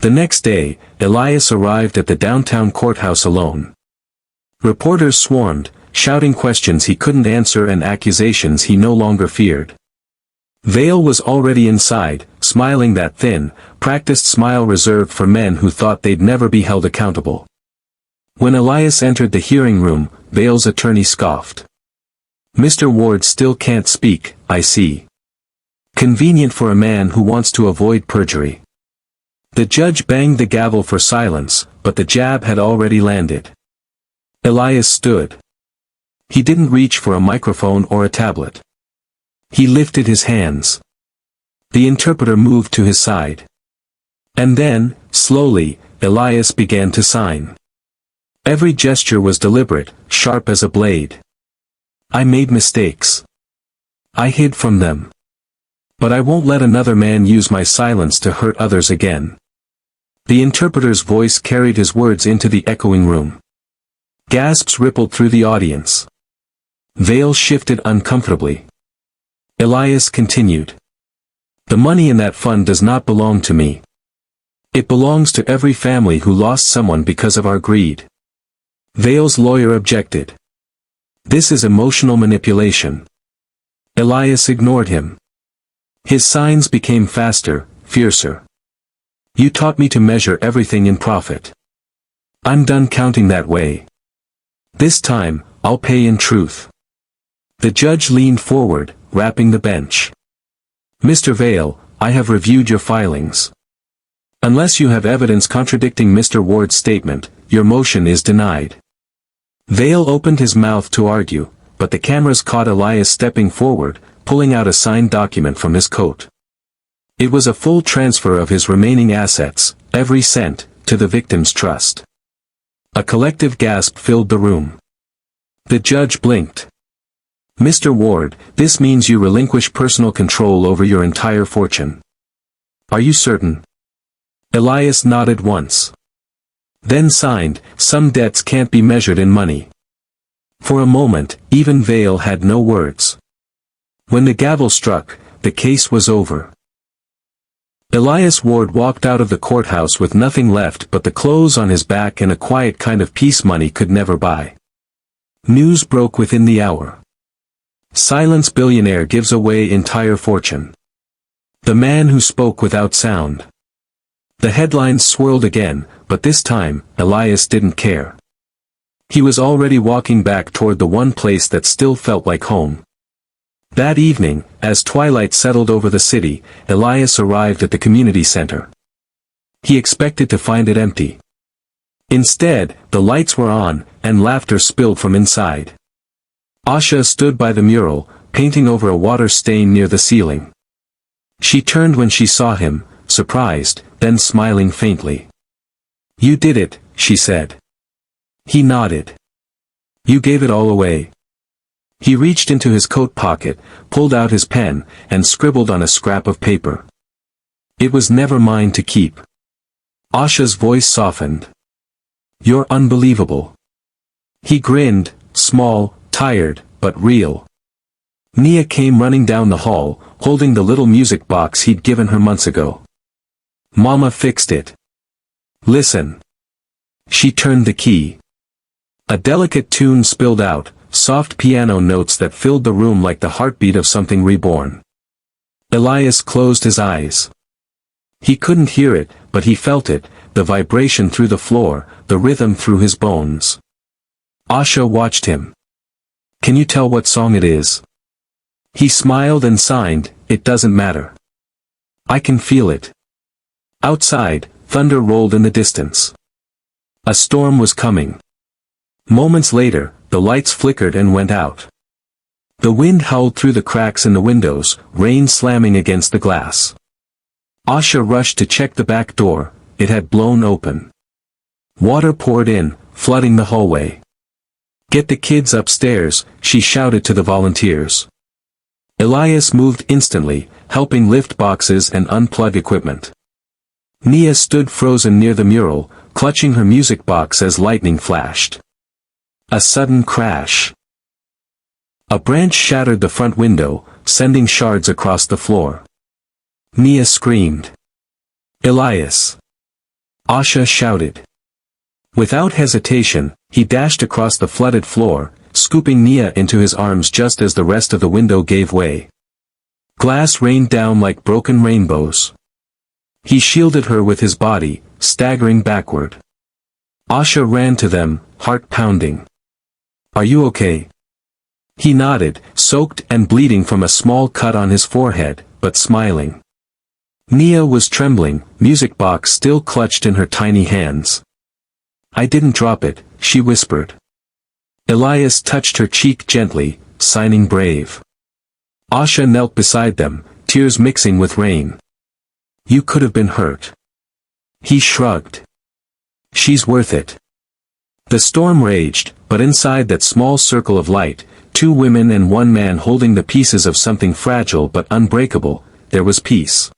The next day, Elias arrived at the downtown courthouse alone. Reporters swarmed, shouting questions he couldn't answer and accusations he no longer feared. Vail was already inside, smiling that thin, practiced smile reserved for men who thought they'd never be held accountable. When Elias entered the hearing room, Vail's attorney scoffed. "Mr. Ward still can't speak, I see. Convenient for a man who wants to avoid perjury." The judge banged the gavel for silence, but the jab had already landed. Elias stood. He didn't reach for a microphone or a tablet. He lifted his hands. The interpreter moved to his side. And then, slowly, Elias began to sign. Every gesture was deliberate, sharp as a blade. "I made mistakes. I hid from them. But I won't let another man use my silence to hurt others again." The interpreter's voice carried his words into the echoing room. Gasps rippled through the audience. Vail shifted uncomfortably. Elias continued. "The money in that fund does not belong to me. It belongs to every family who lost someone because of our greed." Vail's lawyer objected. "This is emotional manipulation." Elias ignored him. His signs became faster, fiercer. "You taught me to measure everything in profit. I'm done counting that way. This time, I'll pay in truth." The judge leaned forward, rapping the bench. "Mr. Vail, I have reviewed your filings. Unless you have evidence contradicting Mr. Ward's statement, your motion is denied." Vail opened his mouth to argue, but the cameras caught Elias stepping forward, pulling out a signed document from his coat. It was a full transfer of his remaining assets, every cent, to the victim's trust. A collective gasp filled the room. The judge blinked. "Mr. Ward, this means you relinquish personal control over your entire fortune." "Are you certain?" Elias nodded once. Then signed, "Some debts can't be measured in money." For a moment, even Vale had no words. When the gavel struck, the case was over. Elias Ward walked out of the courthouse with nothing left but the clothes on his back and a quiet kind of peace money could never buy. News broke within the hour. Silence billionaire gives away entire fortune. The man who spoke without sound. The headlines swirled again, but this time, Elias didn't care. He was already walking back toward the one place that still felt like home. That evening, as twilight settled over the city, Elias arrived at the community center. He expected to find it empty. Instead, the lights were on, and laughter spilled from inside. Asha stood by the mural, painting over a water stain near the ceiling. She turned when she saw him, surprised, then smiling faintly. "You did it," she said. He nodded. "You gave it all away." He reached into his coat pocket, pulled out his pen, and scribbled on a scrap of paper. "It was never mine to keep." Asha's voice softened. "You're unbelievable." He grinned, small, tired, but real. Nia came running down the hall, holding the little music box he'd given her months ago. "Mama fixed it. Listen." She turned the key. A delicate tune spilled out, soft piano notes that filled the room like the heartbeat of something reborn. Elias closed his eyes. He couldn't hear it, but he felt it, the vibration through the floor, the rhythm through his bones. Asha watched him. "Can you tell what song it is?" He smiled and signed, "It doesn't matter. I can feel it." Outside, thunder rolled in the distance. A storm was coming. Moments later, the lights flickered and went out. The wind howled through the cracks in the windows, rain slamming against the glass. Asha rushed to check the back door, it had blown open. Water poured in, flooding the hallway. "Get the kids upstairs," she shouted to the volunteers. Elias moved instantly, helping lift boxes and unplug equipment. Nia stood frozen near the mural, clutching her music box as lightning flashed. A sudden crash. A branch shattered the front window, sending shards across the floor. Nia screamed. "Elias!" Asha shouted. Without hesitation, he dashed across the flooded floor, scooping Nia into his arms just as the rest of the window gave way. Glass rained down like broken rainbows. He shielded her with his body, staggering backward. Asha ran to them, heart pounding. "Are you okay?" He nodded, soaked and bleeding from a small cut on his forehead, but smiling. Nia was trembling, music box still clutched in her tiny hands. "I didn't drop it," she whispered. Elias touched her cheek gently, signing brave. Asha knelt beside them, tears mixing with rain. "You could have been hurt." He shrugged. "She's worth it." The storm raged, but inside that small circle of light, 2 women and 1 man holding the pieces of something fragile but unbreakable, there was peace.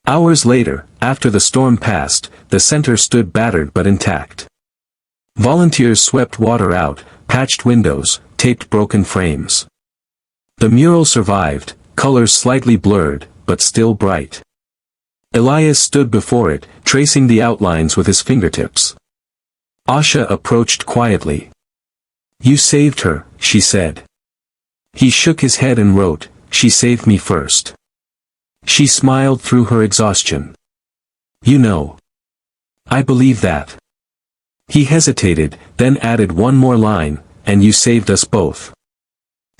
Hours later, after the storm passed, the center stood battered but intact. Volunteers swept water out, patched windows, taped broken frames. The mural survived, colors slightly blurred, but still bright. Elias stood before it, tracing the outlines with his fingertips. Asha approached quietly. "You saved her," she said. He shook his head and wrote, "She saved me first." She smiled through her exhaustion. "You know. I believe that." He hesitated, then added one more line, "And you saved us both."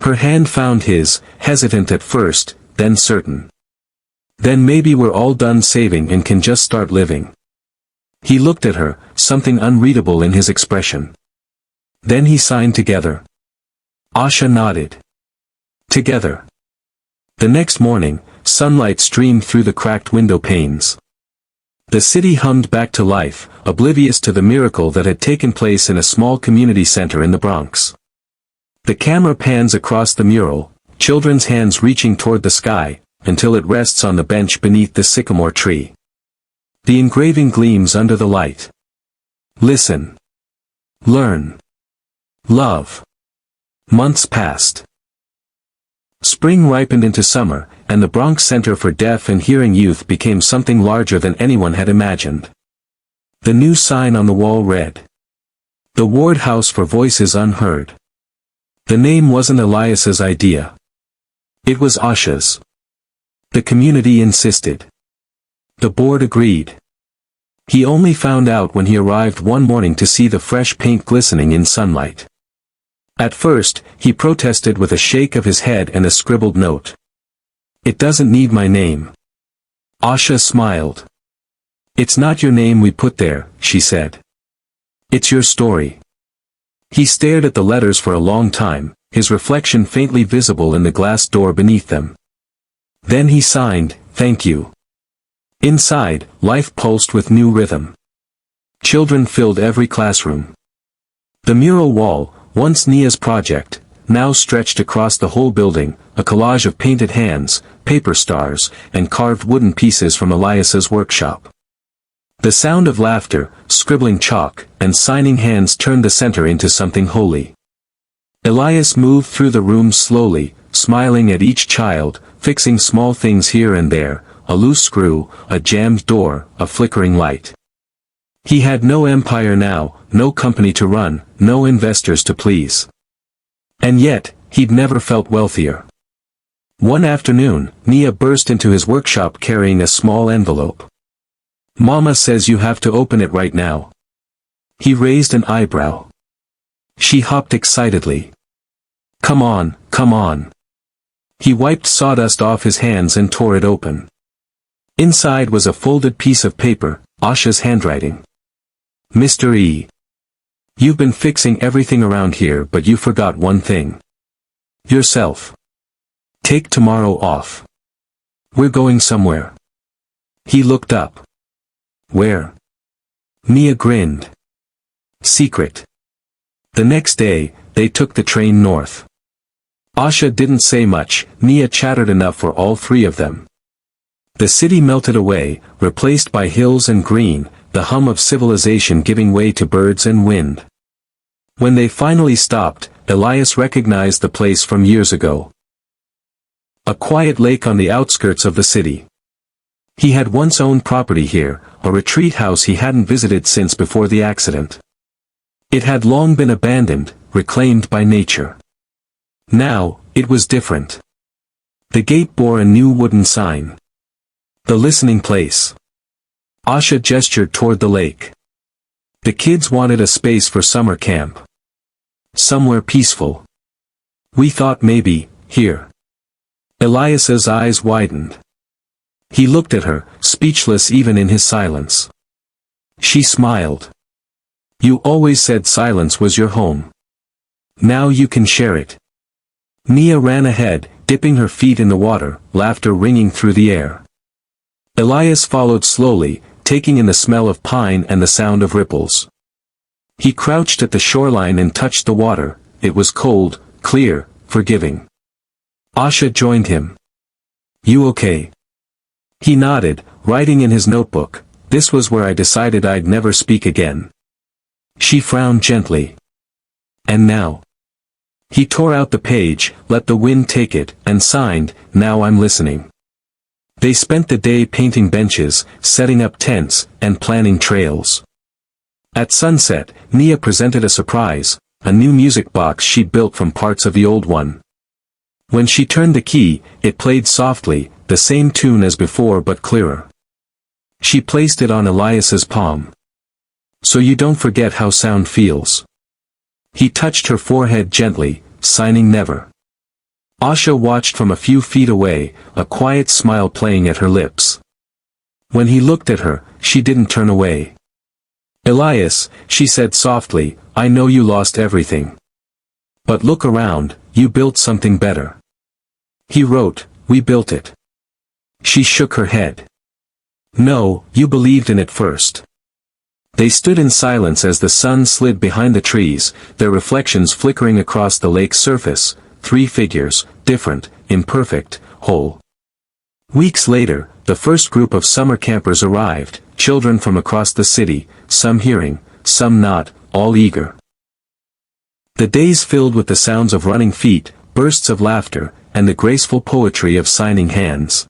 Her hand found his, hesitant at first, then certain. "Then maybe we're all done saving and can just start living." He looked at her, something unreadable in his expression. Then he signed together. Asha nodded. Together. The next morning, sunlight streamed through the cracked window panes. The city hummed back to life, oblivious to the miracle that had taken place in a small community center in the Bronx. The camera pans across the mural, children's hands reaching toward the sky, until it rests on the bench beneath the sycamore tree. The engraving gleams under the light. Listen. Learn. Love. Months passed. Spring ripened into summer, and the Bronx Center for Deaf and Hearing Youth became something larger than anyone had imagined. The new sign on the wall read, "The Ward House for Voices Unheard." The name wasn't Elias's idea. It was Asha's. The community insisted. The board agreed. He only found out when he arrived one morning to see the fresh paint glistening in sunlight. At first, he protested with a shake of his head and a scribbled note. "It doesn't need my name." Asha smiled. "It's not your name we put there," she said. "It's your story." He stared at the letters for a long time, his reflection faintly visible in the glass door beneath them. Then he signed, "Thank you." Inside, life pulsed with new rhythm. Children filled every classroom. The mural wall, once Nia's project, now stretched across the whole building, a collage of painted hands, paper stars, and carved wooden pieces from Elias's workshop. The sound of laughter, scribbling chalk, and signing hands turned the center into something holy. Elias moved through the room slowly, smiling at each child, fixing small things here and there, a loose screw, a jammed door, a flickering light. He had no empire now, no company to run, no investors to please. And yet, he'd never felt wealthier. One afternoon, Nia burst into his workshop carrying a small envelope. "Mama says you have to open it right now." He raised an eyebrow. She hopped excitedly. Come on, come on." He wiped sawdust off his hands and tore it open. Inside was a folded piece of paper, Asha's handwriting. "Mr. E. You've been fixing everything around here but you forgot one thing. Yourself. Take tomorrow off. We're going somewhere." He looked up. "Where?" Nia grinned. "Secret." The next day, they took the train north. Asha didn't say much, Nia chattered enough for all three of them. The city melted away, replaced by hills and green, the hum of civilization giving way to birds and wind. When they finally stopped, Elias recognized the place from years ago. A quiet lake on the outskirts of the city. He had once owned property here, a retreat house he hadn't visited since before the accident. It had long been abandoned, reclaimed by nature. Now, it was different. The gate bore a new wooden sign. "The Listening Place." Asha gestured toward the lake. The kids wanted a space for summer camp. Somewhere peaceful. "We thought maybe, here." Elias's eyes widened. He looked at her, speechless even in his silence. She smiled. "You always said silence was your home. Now you can share it." Nia ran ahead, dipping her feet in the water, laughter ringing through the air. Elias followed slowly, taking in the smell of pine and the sound of ripples. He crouched at the shoreline and touched the water. It was cold, clear, forgiving. Asha joined him. "You okay?" He nodded, writing in his notebook, "This was where I decided I'd never speak again." She frowned gently. "And now?" He tore out the page, let the wind take it, and signed, "Now I'm listening." They spent the day painting benches, setting up tents, and planning trails. At sunset, Nia presented a surprise, a new music box she'd built from parts of the old one. When she turned the key, it played softly, the same tune as before but clearer. She placed it on Elias's palm. "So you don't forget how sound feels." He touched her forehead gently, signing never. Asha watched from a few feet away, a quiet smile playing at her lips. When he looked at her, she didn't turn away. "Elias," she said softly, "I know you lost everything. But look around, you built something better. He wrote, we built it. She shook her head. No, you believed in it first. They stood in silence as the sun slid behind the trees, their reflections flickering across the lake's surface, 3 figures, different, imperfect, whole. Weeks later, the first group of summer campers arrived, children from across the city, some hearing, some not, all eager. The days filled with the sounds of running feet, bursts of laughter, and the graceful poetry of signing hands.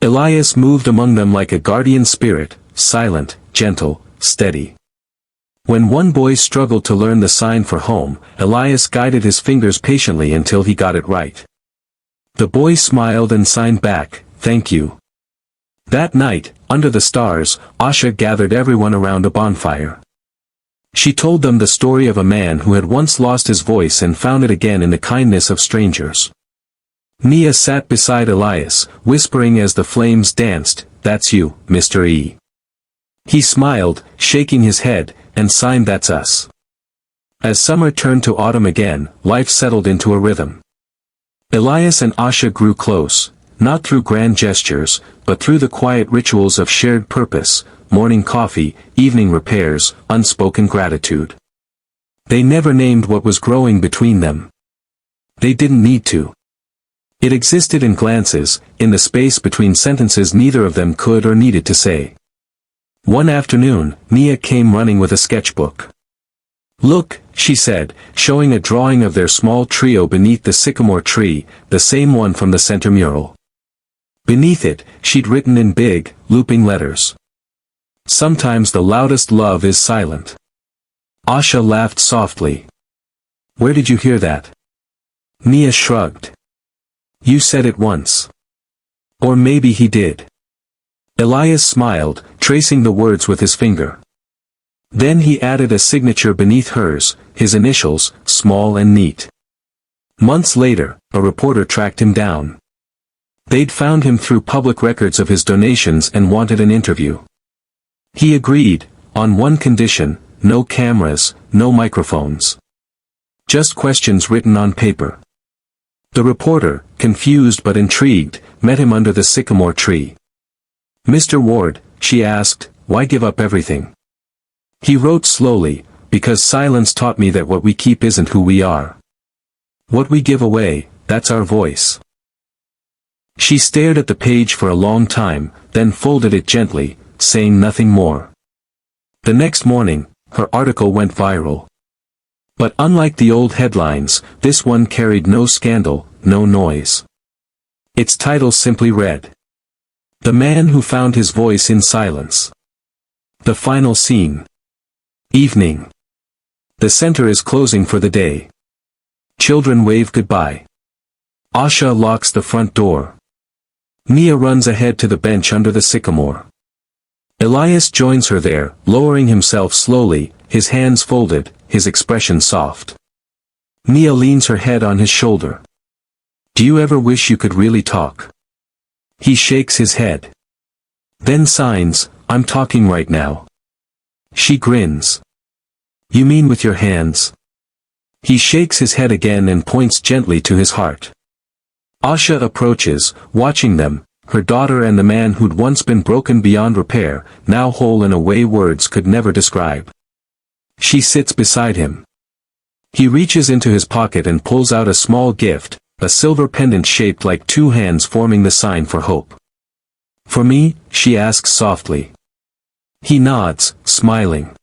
Elias moved among them like a guardian spirit, silent, gentle, steady. When one boy struggled to learn the sign for home, Elias guided his fingers patiently until he got it right. The boy smiled and signed back, thank you. That night, under the stars, Asha gathered everyone around a bonfire. She told them the story of a man who had once lost his voice and found it again in the kindness of strangers. Nia sat beside Elias, whispering as the flames danced, that's you, Mr. E. He smiled, shaking his head, and signed that's us. As summer turned to autumn again, life settled into a rhythm. Elias and Asha grew close, not through grand gestures, but through the quiet rituals of shared purpose, morning coffee, evening repairs, unspoken gratitude. They never named what was growing between them. They didn't need to. It existed in glances, in the space between sentences neither of them could or needed to say. One afternoon, Nia came running with a sketchbook. Look, she said, showing a drawing of their small trio beneath the sycamore tree, the same one from the center mural. Beneath it, she'd written in big, looping letters. Sometimes the loudest love is silent. Asha laughed softly. Where did you hear that? Nia shrugged. You said it once. Or maybe he did. Elias smiled, tracing the words with his finger. Then he added a signature beneath hers, his initials, small and neat. Months later, a reporter tracked him down. They'd found him through public records of his donations and wanted an interview. He agreed, on one condition, no cameras, no microphones. Just questions written on paper. The reporter, confused but intrigued, met him under the sycamore tree. Mr. Ward, she asked, why give up everything? He wrote slowly, because silence taught me that what we keep isn't who we are. What we give away, that's our voice. She stared at the page for a long time, then folded it gently, saying nothing more. The next morning, her article went viral. But unlike the old headlines, this one carried no scandal, no noise. Its title simply read, The Man Who Found His Voice in Silence. The final scene. Evening. The center is closing for the day. Children wave goodbye. Asha locks the front door. Nia runs ahead to the bench under the sycamore. Elias joins her there, lowering himself slowly, his hands folded, his expression soft. Nia leans her head on his shoulder. Do you ever wish you could really talk? He shakes his head. Then signs, I'm talking right now. She grins. You mean with your hands? He shakes his head again and points gently to his heart. Asha approaches, watching them, her daughter and the man who'd once been broken beyond repair, now whole in a way words could never describe. She sits beside him. He reaches into his pocket and pulls out a small gift, a silver pendant shaped like 2 hands forming the sign for hope. For me? She asks softly. He nods, smiling.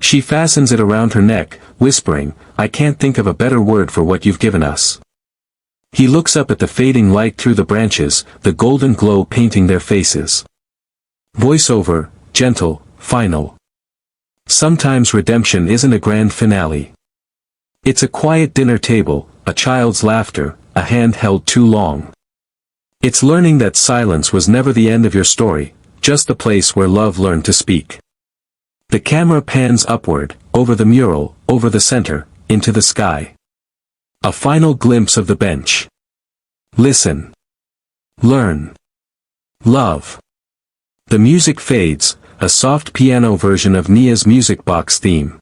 She fastens it around her neck, whispering, I can't think of a better word for what you've given us. He looks up at the fading light through the branches, the golden glow painting their faces. Voiceover, gentle, final. Sometimes redemption isn't a grand finale. It's a quiet dinner table, a child's laughter, a hand held too long. It's learning that silence was never the end of your story, just the place where love learned to speak. The camera pans upward, over the mural, over the center, into the sky. A final glimpse of the bench. Listen. Learn. Love. The music fades, a soft piano version of Nia's music box theme.